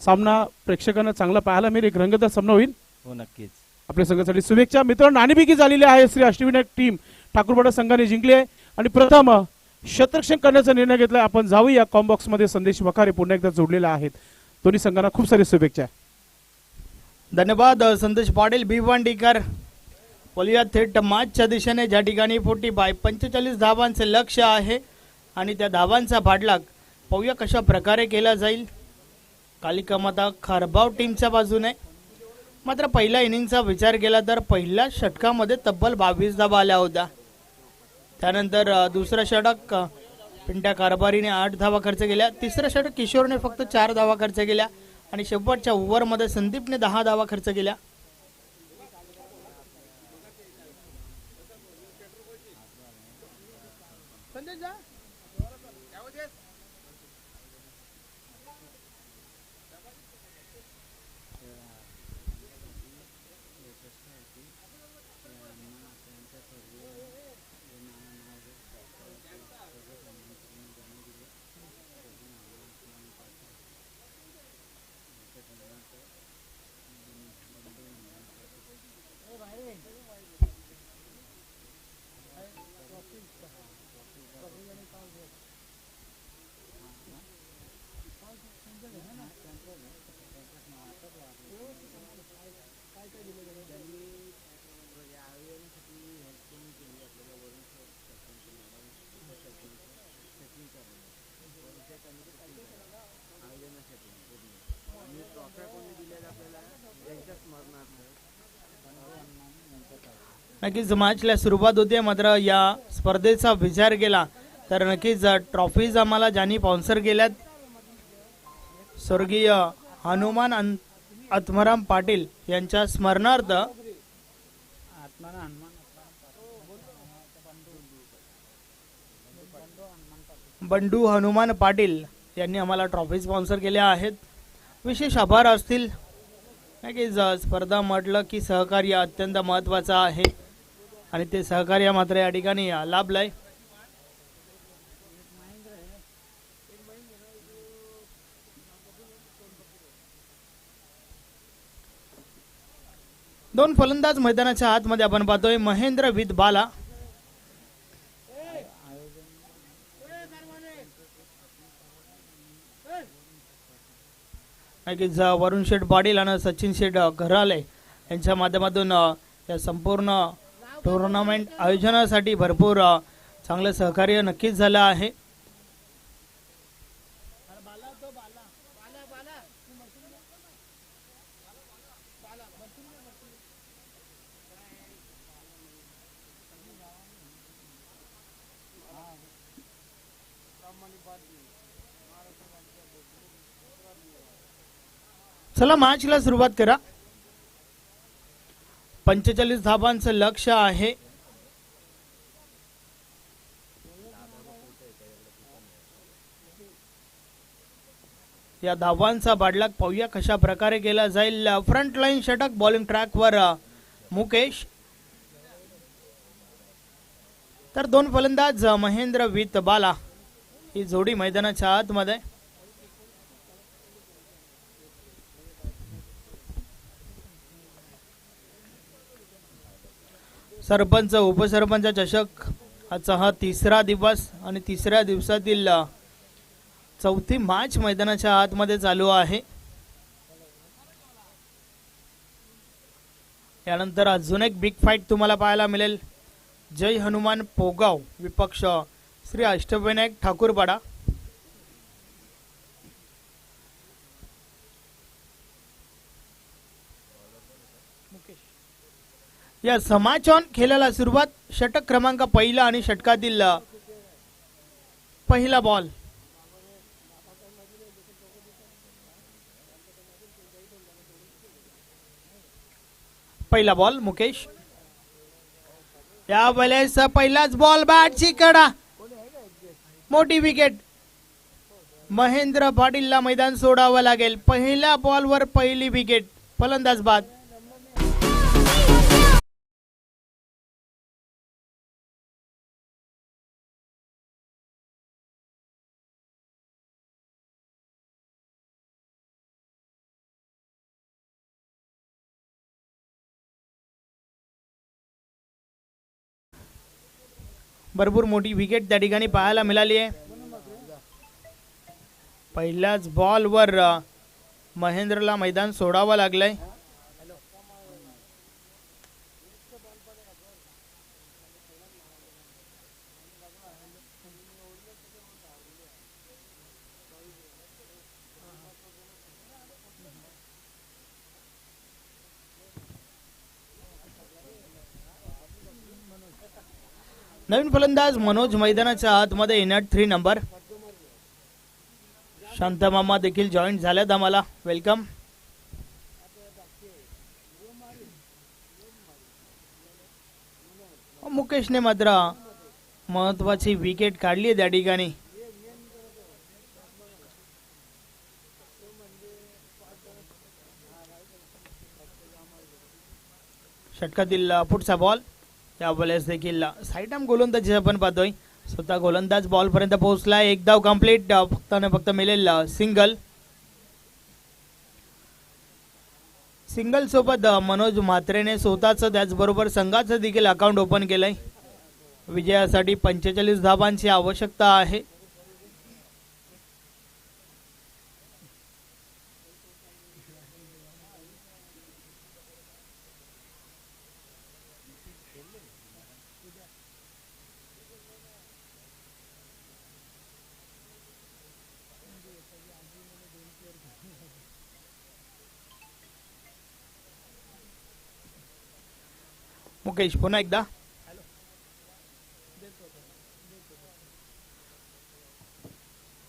सामना प्रेक्षकांना चांगला पाहायला मिळेल. एक रंगतदार सामना होईल. हो नक्कीच. आपल्या संघासाठी शुभेच्छा. मित्रांनो नाणेफेकी झालेली आहे. श्री अष्टविनायक टीम ठाकूरपाडा संघाने जिंकली आहे आणि प्रथम शतरक्षण करण्याचा निर्णय घेतलाय. आपण जाऊया कॉम्बॉक्स मध्ये. संदेश वखारे पुन्हा एकदा जोडलेला आहेत. दोन्ही संघांना खूप सारी शुभेच्छा. धन्यवाद संदेश पाटील. भिवंडीकर. बोलूया थेट मॅचच्या दिशेने ज्या ठिकाणी 45 धावांचे लक्ष आहे आणि त्या धावांचा भाडलाग पाहूया कशा प्रकारे केला जाईल. कालिका माता खारबाव टीमच्या बाजूने. मात्र पहिल्या इनिंगचा विचार केला तर पहिल्या षटकामध्ये तब्बल 22 धावा आल्या होत्या. त्यानंतर दुसरं षटक पिंट्या कारभारीने 8 धावा खर्च केल्या. तिसरं षटक किशोरने फक्त 4 धावा खर्च केल्या आणि शेवटच्या ओव्हरमध्ये संदीपने 10 धावा खर्च केल्या. नक्कीच मॅचला सुरुवात होते. मात्र या स्पर्धेचा विचार केला तर नक्कीच ट्रॉफीज आम्हाला ज्यांनी स्पॉन्सर केल्यात स्वर्गीय हनुमान आत्माराम पाटील यांच्या स्मरणार्थ बंडू हनुमान पाटील यांनी आम्हाला ट्रॉफी स्पॉन्सर केल्या आहेत. विशेष आभार असतील. नक्कीच स्पर्धा म्हटलं की सहकार्य अत्यंत महत्त्वाचं आहे आणि ते सहकार्य मात्र या ठिकाणी लाभलंय. दोन फलंदाज मैदानाच्या आतमध्ये आपण पाहतोय. महेंद्र विथ बाला. वरुण शेठ पाटील आणि सचिन शेठ घराले यांच्या माध्यमातून या संपूर्ण टुर्नामेंट आयोजनासाठी भरपूर चांगलं सहकार्य नक्कीच झालं आहे. चला मॅचला सुरुवात करा. 45 धावांचं लक्ष आहे. या धावांचा बाडलाक पाहूया कशा प्रकारे केला जाईल. फ्रंट लाईन षटक बॉलिंग ट्रॅकवर मुकेश. तर दोन फलंदाज महेंद्र विथ बाला ही जोडी मैदानाच्या आतमध्ये. सरपंच उपसरपंच चषक आजचा हा तिसरा दिवस आणि तिसऱ्या दिवसातील चौथी मॅच मैदानाच्या आतमध्ये चालू आहे. यानंतर अजून एक बिग फाईट तुम्हाला पाहायला मिळेल. जय हनुमान पोगाव विपक्ष श्री अष्टविनायक ठाकूरपाडा. या समाचॉन खेळाला सुरुवात. षटक क्रमांक पहिला आणि षटकातील पहिला बॉल. पहिला बॉल मुकेश. या वेळेस पहिलाच बॉल बॅटची कडा. मोठी विकेट. महेंद्र पाटीलला मैदान सोडावं लागेल. पहिल्या बॉलवर पहिली विकेट. फलंदाज बाद. भरपूर मोठी विकेट त्या ठिकाणी पाहायला मिळाली आहे. पहिल्याच बॉलवर महेंद्रला मैदान सोडावं लागलंय. नवीन फलंदाज मनोज मैदानाच्या आतमध्ये येणार 3 नंबर. शांतामामा देखील जॉईन झाल्यात आम्हाला. वेलकम. मुकेशने मात्र महत्वाची विकेट काढली त्या ठिकाणी. षटकातील पुढचा बॉल. त्यावेळेस देखील साईड आर्म गोलंदाजी आपण पाहतोय. स्वतः गोलंदाज बॉल पर्यंत पोहोचला. एक धाव कंप्लीट. फक्त मिळेल सिंगल. सिंगल सोबत मनोज म्हात्रेने स्वतःच त्याचबरोबर संघाचं देखील अकाउंट ओपन केलंय. विजयासाठी 45 धावांची आवश्यकता आहे. मुकेश पुन्हा एकदा.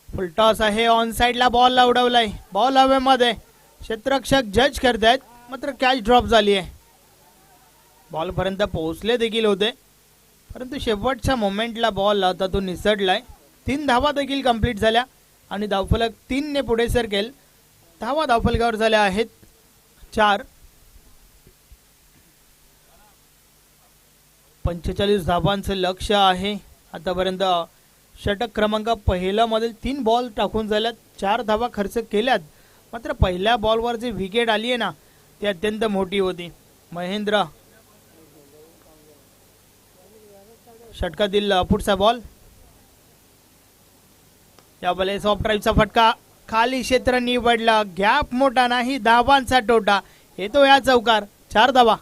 फुल टॉस आहे. ऑन साइडला बॉल उडवलाय. बॉल हवेमध्ये. क्षेत्ररक्षक जज करतायत मात्र कॅच ड्रॉप झाली आहे. बॉल पर्यंत पोहोचले देखील होते परंतु शेवटच्या मोमेंटला बॉल हातातून निसटलाय. 3 धावा देखील कंप्लीट झाल्या आणि धावफलक 3 ने पुढे सरकेल. धावा धावफलकावर झाल्या आहेत 4. 45 धावांचं लक्ष आहे आतापर्यंत. षटक क्रमांक पहिला मधील 3 बॉल टाकून झाल्यात. 4 धावा खर्च केल्यात मात्र पहिल्या बॉलवर जी विकेट आली आहे ना ती अत्यंत मोठी होती. महेंद्र. षटकातील पुढचा बॉल. या बॉले सॉफ्ट ड्राईव्हचा फटका. खाली क्षेत्र निवडला. गॅप मोठा नाही. धावांचा टोटा येतो या चौकार. 4 धावा.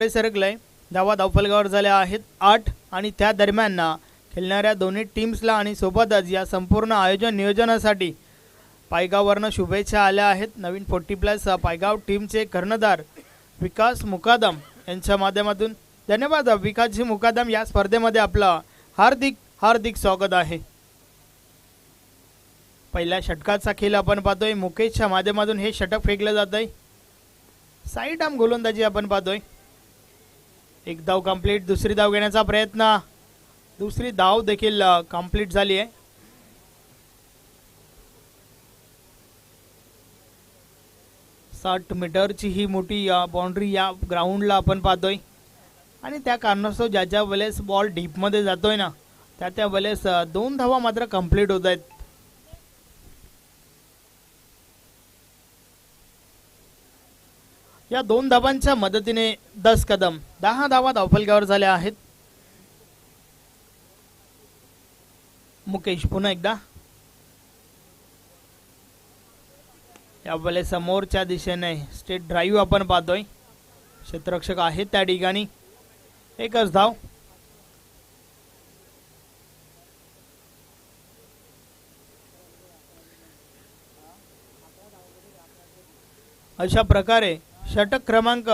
सरकलंय. धावा धावफलकावर झाल्या आहेत 8 आणि त्या दरम्यान खेळणाऱ्या दोन्ही टीम्सला आणि सोबतच या संपूर्ण आयोजन नियोजनासाठी पायगाववरनं शुभेच्छा आल्या आहेत. नवीन 40+ पायगाव टीमचे कर्णधार विकास मुकादम यांच्या माध्यमातून धन्यवाद. विकासजी मुकादम या स्पर्धेमध्ये आपलं हार्दिक हार्दिक स्वागत आहे. पहिल्या षटकाचा खेळ आपण पाहतोय. मुकेशच्या माध्यमातून हे षटक फेकलं जात आहे. साईड आर्म गोलंदाजी आपण पाहतोय. एक धाव कंप्लीट. दुसरी धाव घेण्याचा प्रयत्न. दुसरी धाव देखील कंप्लीट झाली आहे. साठ मीटरची ही मोठी बाउंड्री या ग्राउंडला आपण पाहतोय आणि त्या कारणास्तव ज्या ज्या वेळेस बॉल डीपमध्ये जातोय ना त्या वेळेस 2 धावा मात्र कंप्लीट होत आहेत. या 2 धावांच्या मदतीने 10 कदम 10 धावा धावफलकावर झाल्या आहेत. मुकेश पुन्हा एकदा यावेळेस समोरच्या दिशेने स्टेट ड्राईव्ह आपण पाहतोय. क्षेत्ररक्षक आहेत त्या ठिकाणी. एकच धाव. अशा प्रकारे षटक क्रमांक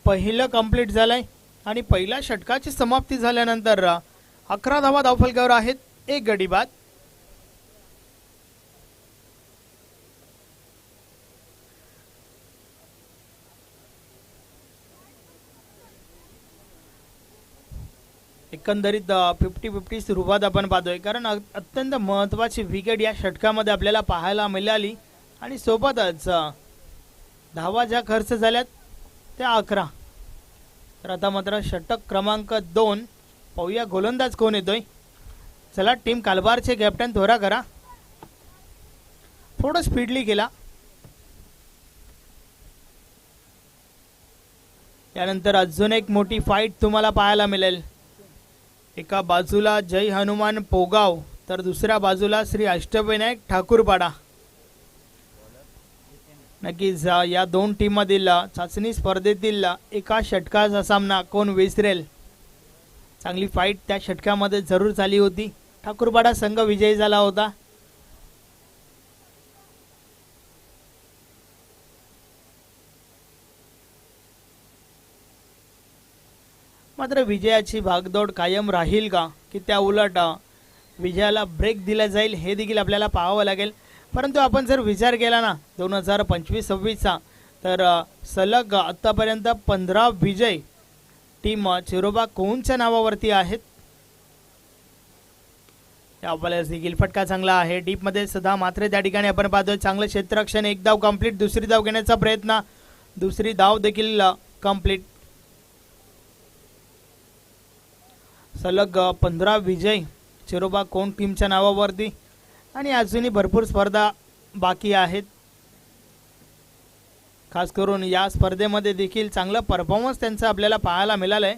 पहिलं कंप्लीट झालंय आणि पहिल्या षटकाची समाप्ती झाल्यानंतर 11 धावा धावफलकावर आहेत. 1 गडी बाद. एकंदरीत 50-50 सुरुवात आपण पाहतोय कारण अत्यंत महत्वाची विकेट या षटकामध्ये आपल्याला पाहायला मिळाली आणि सोबतच धावा ज्या खर्च झाल्यात त्या 11. तर आता मात्र षटक क्रमांक 2 पाहूया गोलंदाज कोण येतोय. चला टीम कालबारचे कॅप्टन थोडा करा. थोडं स्पीडली केला. यानंतर अजून एक मोठी फाईट तुम्हाला पाहायला मिळेल. एका बाजूला जय हनुमान पोगाव तर दुसऱ्या बाजूला श्री अष्टविनायक ठाकूरपाडा. नक्कीच या 2 टीम मधील चाचणी स्पर्धेतील एका षटकाचा सामना कोण विसरेल. चांगली फाईट त्या षटकामध्ये जरूर झाली होती. ठाकूरपाडा संघ विजयी झाला होता. मात्र विजयाची भागदौड कायम राहील का की त्या उलट विजयाला ब्रेक दिला जाईल हे देखील आपल्याला पाहावं लागेल. परंतु आपण जर विचार केला ना 2025-26चा तर सलग आतापर्यंत 15 विजय टीम चिरोबा कोणच्या नावावरती आहेत. यावेळेस देखील फटका चांगला आहे. डीप मध्ये सध्या मात्र त्या ठिकाणी आपण पाहतोय चांगलं क्षेत्ररक्षण. 1 धाव कंप्लीट. दुसरी धाव घेण्याचा प्रयत्न. दुसरी धाव देखील कंप्लीट. सलग 15 विजय चिरोबा कोण टीमच्या नावावरती आणि अजूनही भरपूर स्पर्धा बाकी आहेत. खास करून या स्पर्धेमध्ये देखील चांगला परफॉर्मन्स त्यांचा आपल्याला पाहायला मिळालाय.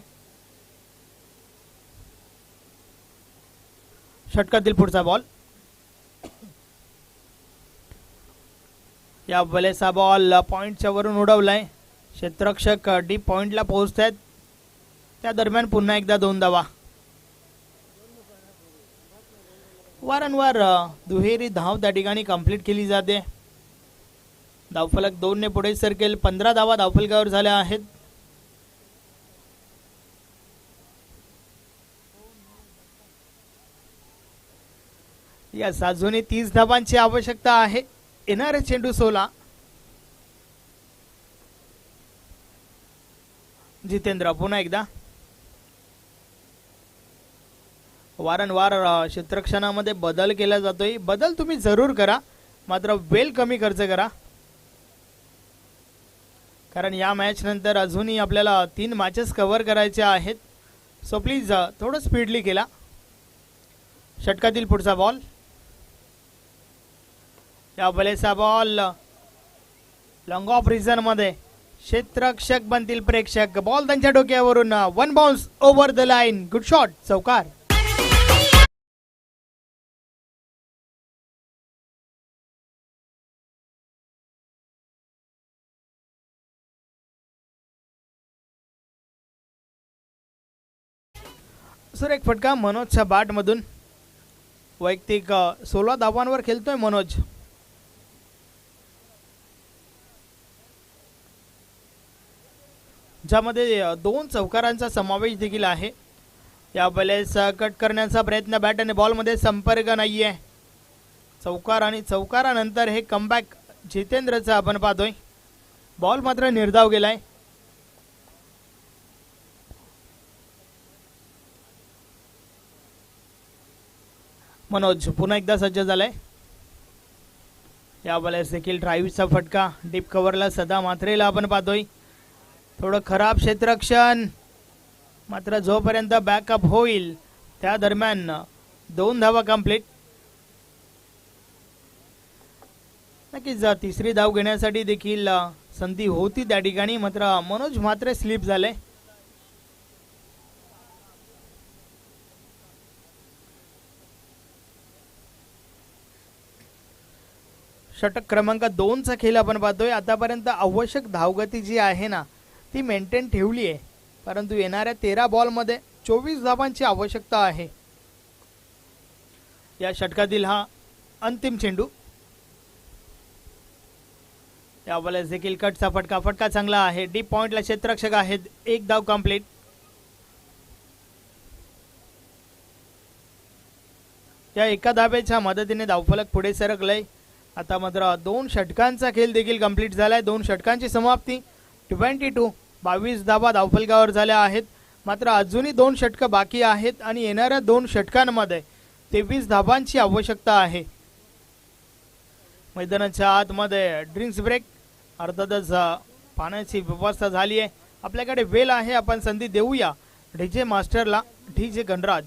षटकातील पुढचा बॉल. या वेळेचा बॉल पॉइंटच्या वरून उडवलाय. क्षेत्ररक्षक डीप पॉइंटला पोहोचतात. त्या दरम्यान पुन्हा एकदा 2 धावा. वारंवार दुहेरी धाव त्या ठिकाणी कंप्लीट केली जाते. धावफलक 2 ने पुढे सरकेल. 15 धावा धावफलकावर झाल्या आहेत. या अजूनही 30 धावांची आवश्यकता आहे. येणारे चेंडू 16. जितेंद्र पुन्हा एकदा. वारंवार क्षेत्ररक्षणामध्ये बदल केला जातोय. बदल तुम्ही जरूर करा मात्र वेळ कमी खर्च करा कारण या मॅच नंतर अजूनही आपल्याला 3 मॅचेस कव्हर करायचे आहेत. सो प्लीज थोडं स्पीडली केला. षटकातील पुढचा बॉल. या वेळेचा बॉल लॉंग ऑफ रिझन मध्ये क्षेत्ररक्षक बनतील प्रेक्षक. बॉल त्यांच्या डोक्यावरून 1 bounce over the line. Good shot. चौकार. सर एक फटका मनोजच्या बॅट मधून. वैयक्तिक 16 धावांवर खेळतोय मनोज. ज्यामध्ये 2 चौकारांचा समावेश देखील आहे. या वेळेस कट करण्याचा प्रयत्न. बॅट आणि बॉल मध्ये संपर्क नाहीये. चौकार आणि चौकारानंतर हे कमबॅक जितेंद्रचा आपण पाहतोय. बॉल मात्र निर्धाव गेलाय. मनोज पुन्हा एकदा सज्ज झालाय. या बॉलर्स देखील ड्राईव्हचा फटका डीप कव्हरला सदा मात्रेला आपण पाहतोय. थोडं खराब क्षेत्ररक्षण, मात्र जोपर्यंत बॅकअप होईल त्या दरम्यान 2 धावा कंप्लीट. नक्कीच तिसरी धाव घेण्यासाठी देखील संधी होती त्या ठिकाणी, मात्र मनोज मात्र स्लिप झाले. षटक क्रमांक 2चा खेळ आपण पाहतोय. आतापर्यंत आवश्यक धावगती जी आहे ना ती मेंटेन ठेवली आहे, परंतु येणाऱ्या 13 बॉलमध्ये 24 धावांची आवश्यकता आहे. या षटकातील हा अंतिम चेंडू. या बॉलर्स देखील कटचा फटका चांगला आहे. डीप पॉइंटला क्षेत्ररक्षक आहेत. 1 धाव कंप्लीट. या एका धाब्याच्या मदतीने धावफलक पुढे सरकलंय. आता मात्र 2 षटकांचा खेळ देखील कंप्लीट झालाय. 2 षटकांची समाप्ती 22 धावा धावफलकावर झाल्या आहेत. मात्र अजूनही 2 षटकं बाकी आहेत आणि येणाऱ्या 2 षटकांमध्ये 23 धावांची आवश्यकता आहे. मैदानाच्या आतमध्ये ड्रिंक्स ब्रेक, अर्थातच पाण्याची व्यवस्था झाली आहे. आपल्याकडे वेळ आहे, आपण संधी देऊया डीजे मास्टरला, DJ Ganraj.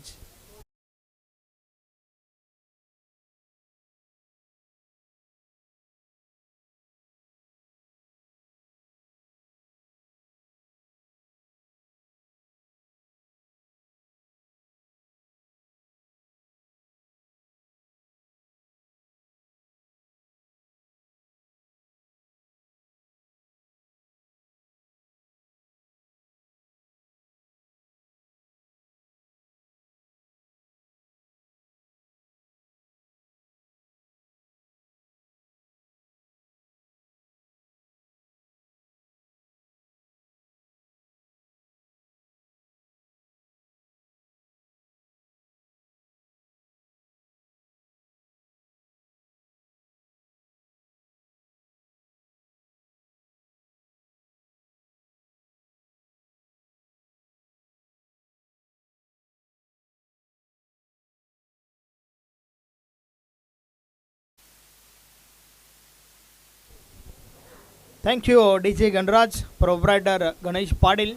Thank you DJ Ganraj. Proprietor Ganesh Patil.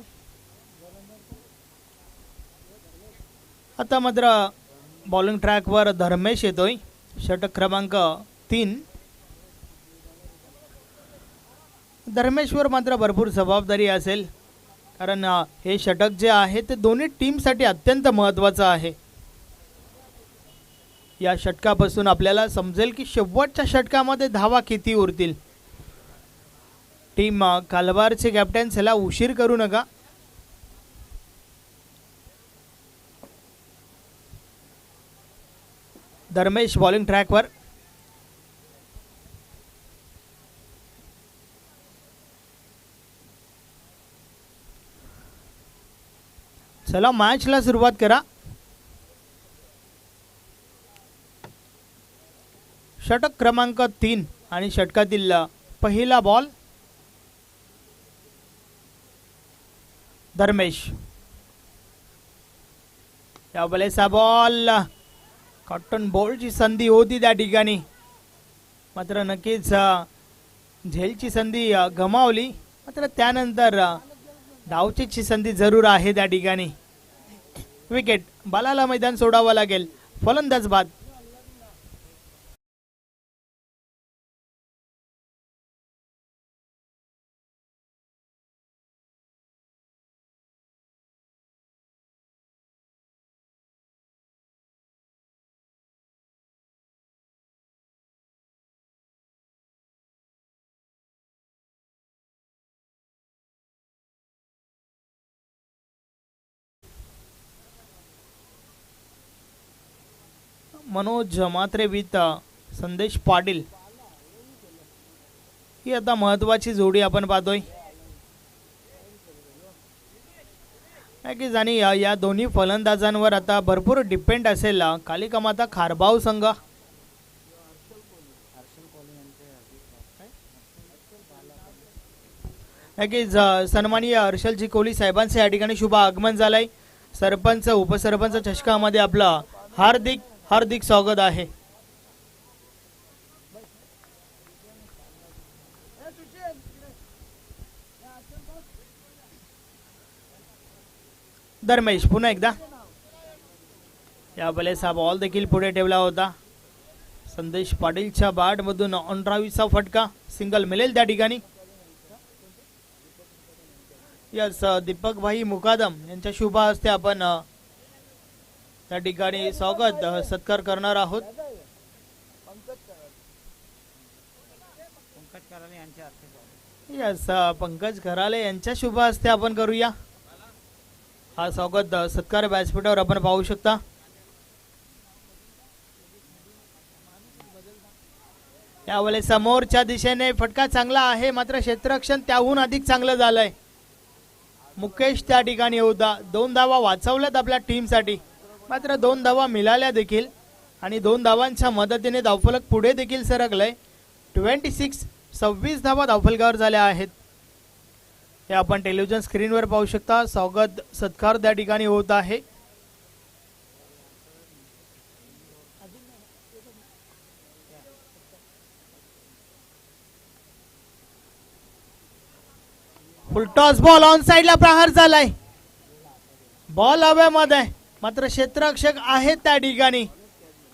आता मात्र बॉलिंग ट्रॅकवर धर्मेश येतोय. षटक क्रमांक 3. धर्मेशवर मात्र भरपूर जबाबदारी असेल, कारण हे षटक जे आहे ते दोन्ही टीमसाठी अत्यंत महत्त्वाचं आहे. या षटकापासून आपल्याला समजेल की शेवटच्या षटकामध्ये धावा किती उरतील. टीम कालवारचे कॅप्टन याला उशीर करू नका. धर्मेश बॉलिंग ट्रॅकवर. चला मॅचला सुरुवात करा. षटक क्रमांक 3 आणि षटकातील पहिला बॉल. धर्मेश. या बॉलेचा बॉल. कॉटन बॉलची संधी होती त्या ठिकाणी, मात्र नक्कीच झेलची संधी गमावली. मात्र त्यानंतर धावचीची संधी जरूर आहे त्या ठिकाणी. विकेट. बालाला मैदान सोडावं लागेल. फलंदाज बाद. मनोज मात्रे विथ संदेश पाटील ही आता महत्वाची जोडी आपण पाहतोय. नक्कीच आणि या दोन्ही फलंदाजांवर आता भरपूर डिपेंड असेल कालिका माता खारबाव संघ. नक्कीच सन्माननीय हर्षलजी कोहली साहेबांचे या ठिकाणी शुभ आगमन झालंय. सरपंच उपसरपंच चषकामध्ये आपलं हार्दिक हार्दिक स्वागत आहे. धर्मेश पुन्हा एकदा. यावेळेस हा बॉल देखील पुढे ठेवला होता. संदेश पाटीलच्या बॅट मधून ऑनड्रावीचा फटका, सिंगल मिळेल त्या ठिकाणी. यस, दीपक भाई मुकादम यांच्या शुभ हस्ते आपण त्या ठिकाणी स्वागत सत्कार करणार आहोत. यस, पंकज खराले यांच्या शुभ हस्ते आपण करूया हा स्वागत सत्कार. व्यासपीठावर आपण पाहू शकता. यावेळेस समोरच्या दिशेने फटका चांगला आहे, मात्र क्षेत्ररक्षण त्याहून अधिक चांगलं झालंय. मुकेश त्या ठिकाणी होता. 2 धावा वाचवल्यात आपल्या टीमसाठी, मात्र 2 धावा मिळाल्या देखील आणि 2 धावांच्या मदतीने धावफलक पुढे देखील सरकलंय. 26 धावा धावफलकावर झाल्या आहेत. हे आपण टेलिव्हिजन स्क्रीनवर पाहू शकता. स्वागत सत्कार त्या ठिकाणी होत आहे. फुलटॉस बॉल ऑन साइडला प्रहार झालाय. बॉल हवेमध्ये, मात्र क्षेत्ररक्षक आहेत त्या ठिकाणी.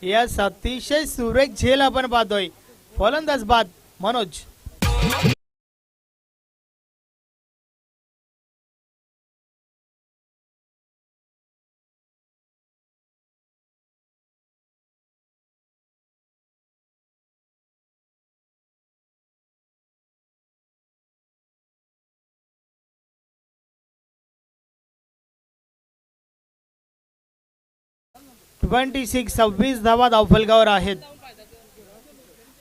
यस, अतिशय सुरेख झेल आपण पाहतोय. फलंदाज बाद मनोज. सव्वीस धावा धावफलकावर आहेत.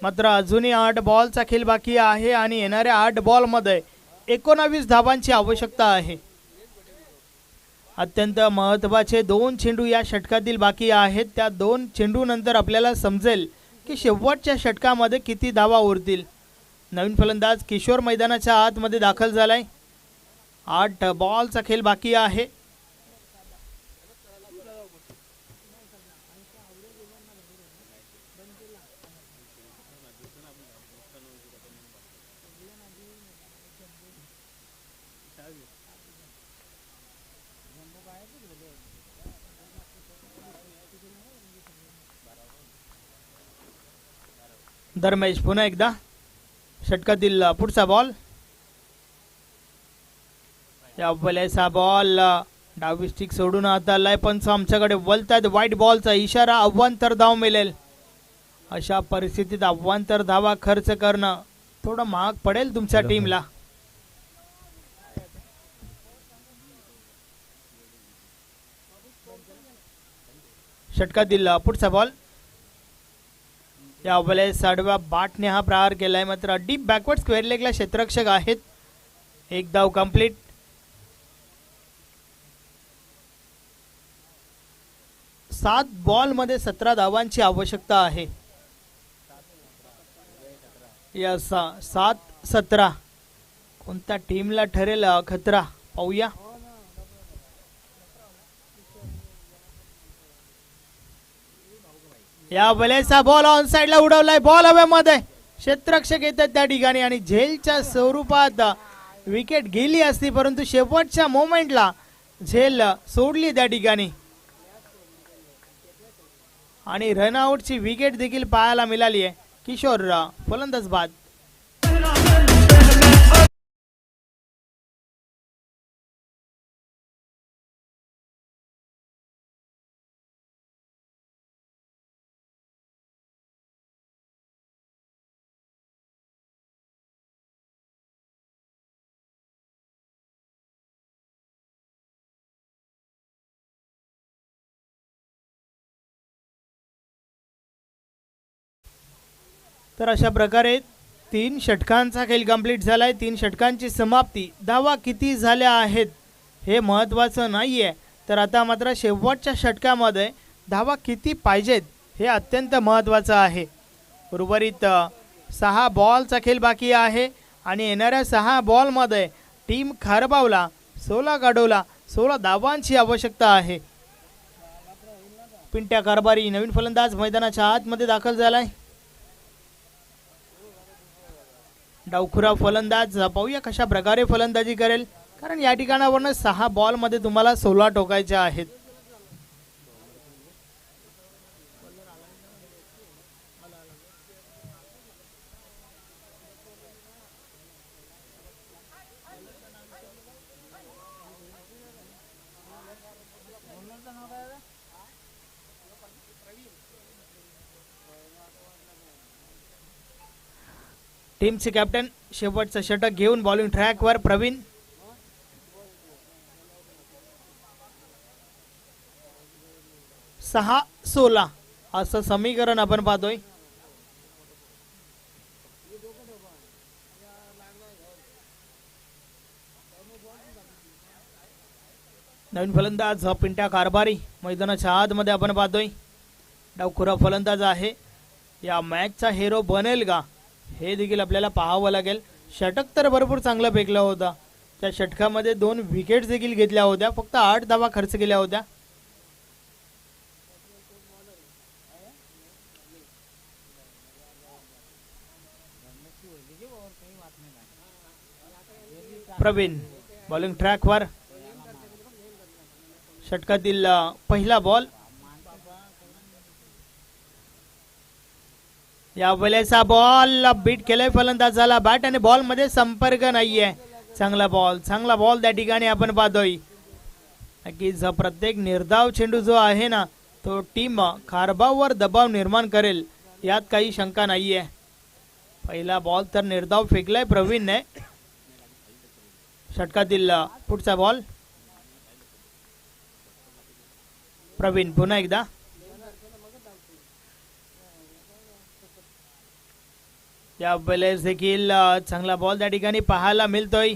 मात्र अजूनही 8 बॉलचा खेळ बाकी आहे आणि येणाऱ्या 8 बॉल मध्ये 19 धावांची आवश्यकता आहे. अत्यंत महत्त्वाचे 2 चेंडू या षटकातील बाकी आहेत. त्या 2 चेंडू नंतर आपल्याला समजेल की शेवटच्या षटकामध्ये किती धावा उरतील. नवीन फलंदाज किशोर मैदानाच्या आतमध्ये दाखल झालाय. 8 बॉलचा खेळ बाकी आहे. धर्मेश पुन्हा एकदा. षटकातील पुढचा बॉल. या वेळेस हा बॉल डावी स्टिक सोडून हातालाय. पंच आमच्याकडे वळतात. व्हाईट बॉलचा इशारा. अव्वांतर धाव मिळेल. अशा परिस्थितीत अव्वांतर धावा खर्च करणं थोडं महाग पडेल तुमच्या टीमला. षटकातील पुढचा बॉल. या वेळेस आडव्या बाटने हा प्रहार केलाय, मात्र डीप बॅकवर्ड स्क्वेअर लेगला क्षेत्ररक्षक आहेत. 1 धाव कंप्लीट. सात बॉल मध्ये 17 धावांची आवश्यकता आहे. या 7-17 कोणत्या टीमला ठरेल खतरा पाहूया. या वेळेचा बॉल ऑन साइडला उडवलाय. बॉल हवेमध्ये. क्षेत्ररक्षक येतात त्या ठिकाणी आणि झेलच्या स्वरूपात विकेट गेली असती, परंतु शेवटच्या मोमेंटला झेल सोडली त्या ठिकाणी आणि रनआउटची विकेट देखील पाहायला मिळाली आहे. किशोर फलंदाज बाद. तर अशा प्रकारे 3 षटकांचा खेळ कंप्लीट झालाय. 3 षटकांची समाप्ती. धावा किती झाल्या आहेत हे महत्त्वाचं नाहीये, तर आता मात्र शेवटच्या षटकामध्ये धावा किती पाहिजेत हे अत्यंत महत्त्वाचं आहे. उर्वरित 6 बॉलचा खेळ बाकी आहे आणि येणाऱ्या 6 बॉलमध्ये टीम खारबावला 16 गाडवला 16 धावांची आवश्यकता आहे. पिंट्या कारभारी नवीन फलंदाज मैदानाच्या आतमध्ये दाखल झालाय. डावखुरा फलंदाज पाहूया कशा प्रकारे फलंदाजी करेल, कारण या ठिकाणावरनं 6 बॉल मध्ये तुम्हाला 16 ठोकायचे आहेत. टीमचे कॅप्टन शेवटचं षटक घेऊन बॉलिंग ट्रॅकवर प्रवीण. सहा 16 असं समीकरण आपण पाहतोय. नवीन फलंदाज पिंट्या कारभारी मैदानाच्या आतमध्ये आपण पाहतोय. डावखुरा फलंदाज आहे. या मॅचचा हिरो बनेल का हे देखील आपल्याला पाहावं लागेल. षटक तर भरपूर चांगला फेकला होता. त्या षटकामध्ये 2 विकेट्स देखील घेतल्या होत्या. फक्त 8 धावा खर्च केल्या होत्या. प्रवीण बॉलिंग ट्रॅकवर. षटकातील पहिला बॉल. या वेळेचा बॉल बीट केलाय फलंदाजाला. बॅट आणि बॉल मध्ये संपर्क नाहीये. चांगला बॉल त्या ठिकाणी आपण पाहतोय. नक्कीच प्रत्येक निर्धाव चेंडू जो आहे ना तो टीम खारबावर दबाव निर्माण करेल यात काही शंका नाहीये. पहिला बॉल तर निर्धाव फेकलाय प्रवीणने. षटकातील पुढचा बॉल. प्रवीण पुन्हा एकदा. या वेळेस देखील चांगला बॉल त्या ठिकाणी पाहायला मिळतोय.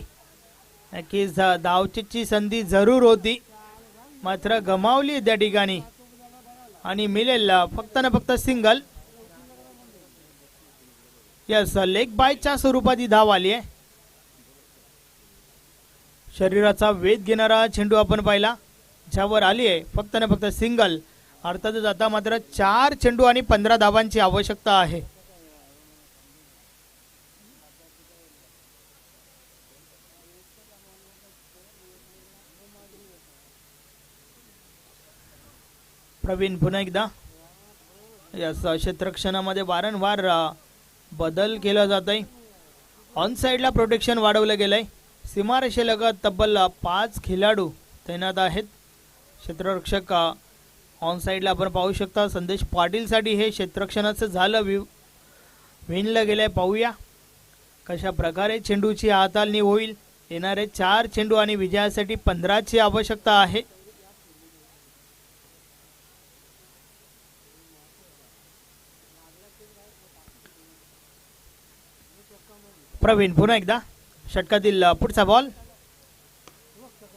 नक्कीच धावचीची संधी जरूर होती मात्र गमावली त्या ठिकाणी आणि मिळेल फक्त ना फक्त सिंगल. यस लेग बायच्या स्वरूपात ही धाव आली आहे. शरीराचा वेध घेणारा चेंडू आपण पाहिला ज्यावर आली आहे फक्त ना फक्त सिंगल. अर्थातच आता मात्र 4 चेंडू आणि 15 धावांची आवश्यकता आहे. प्रवीण पुन्हा एकदा. या क्षेत्ररक्षणामध्ये वारंवार बदल केला जात आहे. ऑन साइडला प्रोटेक्शन वाढवलं गेलंय. सीमारेषेलगत तब्बल 5 खेळाडू तैनात आहेत. क्षेत्ररक्षक ऑन साइडला आपण पाहू शकता. संदेश पाटील साठी हे क्षेत्ररक्षणाचं झालं विणलं गेलंय. पाहूया कशा प्रकारे चेंडूची हाताळणी होईल. येणारे 4 चेंडू आणि विजयासाठी 15 ची आवश्यकता आहे. प्रवीण पुन्हा एकदा. षटकातील पुढचा ball.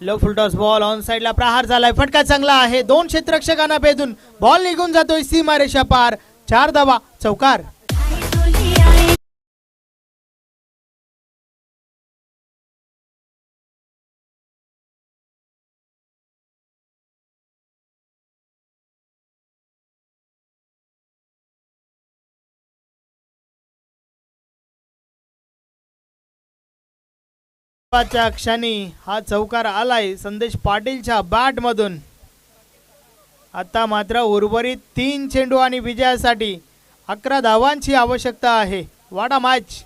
Low full toss ball on साइडला प्रहार झालाय. फटका चांगला आहे. 2 क्षेत्ररक्षकांना भेदून बॉल निघून जातोय सीमारेषा पार. 4 धावा चौकार. च्या क्षणी हा चौकार आलाय संदेश पाटीलच्या बॅट मधून. आता मात्र उर्वरित 3 चेंडू आणि विजयासाठी 11 धावांची आवश्यकता आहे. वाडा मॅच.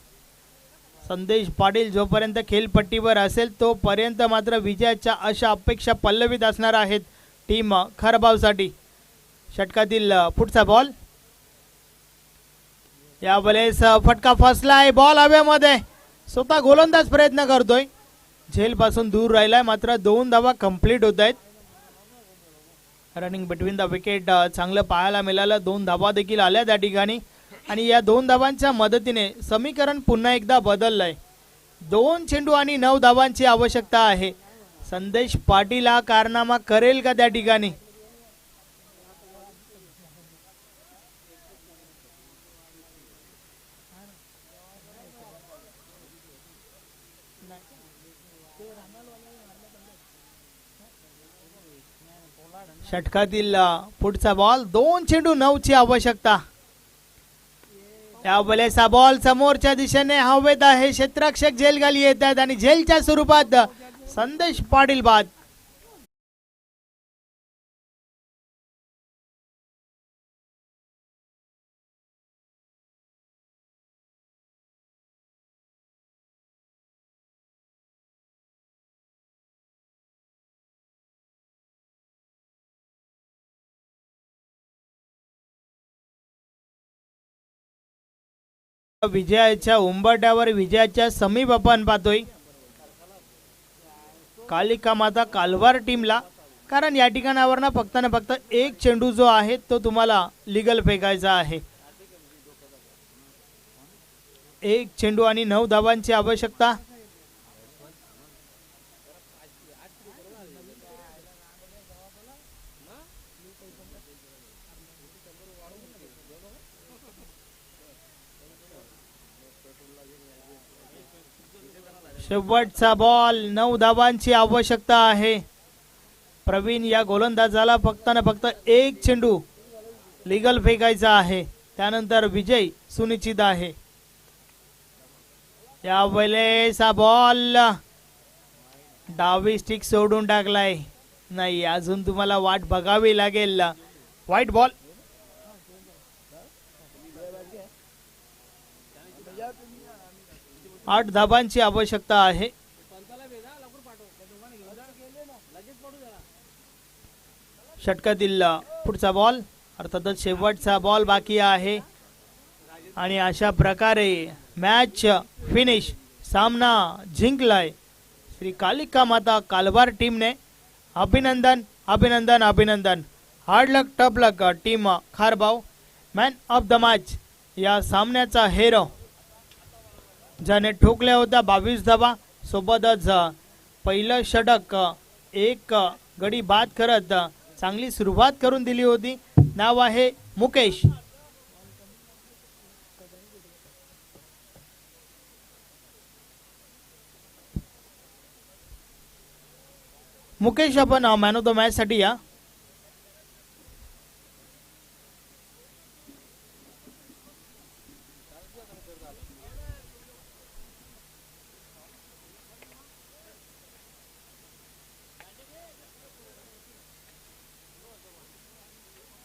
संदेश पाटील जोपर्यंत खेळपट्टीवर असेल तोपर्यंत मात्र विजयाच्या अशा अपेक्षा पल्लवीत असणार आहेत टीम खरबावसाठी. षटकातील पुढचा बॉल. या वेळेस फटका फसलाय. बॉल हवेमध्ये. स्वतः गोलंदाज प्रयत्न करतोय. झेल पासून दूर राहिलाय मात्र 2 धावा कंप्लीट होत आहेत. रनिंग बिटवीन द विकेट चांगलं पाहायला मिळालं. 2 धावा देखील आल्या त्या ठिकाणी आणि या 2 धावांच्या मदतीने समीकरण पुन्हा एकदा बदललंय. 2 चेंडू आणि 9 धावांची आवश्यकता आहे. संदेश पाटील हा कारनामा करेल का त्या ठिकाणी. षटकातील पुढचा बॉल 2 चेंडू 9 ची आवश्यकता. त्यावेळेस हा बॉल समोरच्या दिशेने हवेत आहे. क्षेत्ररक्षक झेल खाली येत आहेत आणि झेलच्या स्वरूपात संदेश पाटील बाद. विजयाच्या उंबरठ्यावर विजयाच्या समीप आपण पाहतोय कालिका माता कालवार टीमला, कारण या ठिकाणावर ना फक्त एक चेंडू जो आहे तो तुम्हाला लीगल फेकायचा आहे. 1 चेंडू आणि 9 धावांची आवश्यकता. शेवटचा बॉल 9 धावांची आवश्यकता आहे. प्रवीण या गोलंदाजाला फक्त 1 चेंडू लीगल फेकायचा आहे, त्यानंतर विजय सुनिश्चित आहे. यावेळेस हा बॉल डावी स्टिक सोडून टाकलाय. नाही, अजून तुम्हाला वाट बघावी लागेल. White ball. आठ धाबांची आवश्यकता आहे. षटकातील पुढचा बॉल, अर्थातच शेवटचा बॉल बाकी आहे आणि अशा प्रकारे मॅच फिनिश. सामना जिंकलाय श्री कालिका माता कालवार टीमने. अभिनंदन अभिनंदन अभिनंदन. Hard luck tough luck team खारबाव. Man of the match या सामन्याचा हेरो ज्याने ठोकल्या होत्या 22 धावा, सोबतच पहिलं षटक 1 गडी बाद करत चांगली सुरुवात करून दिली होती. नाव आहे मुकेश. मुकेश, आपण मॅन ऑफ द मॅच साठी या.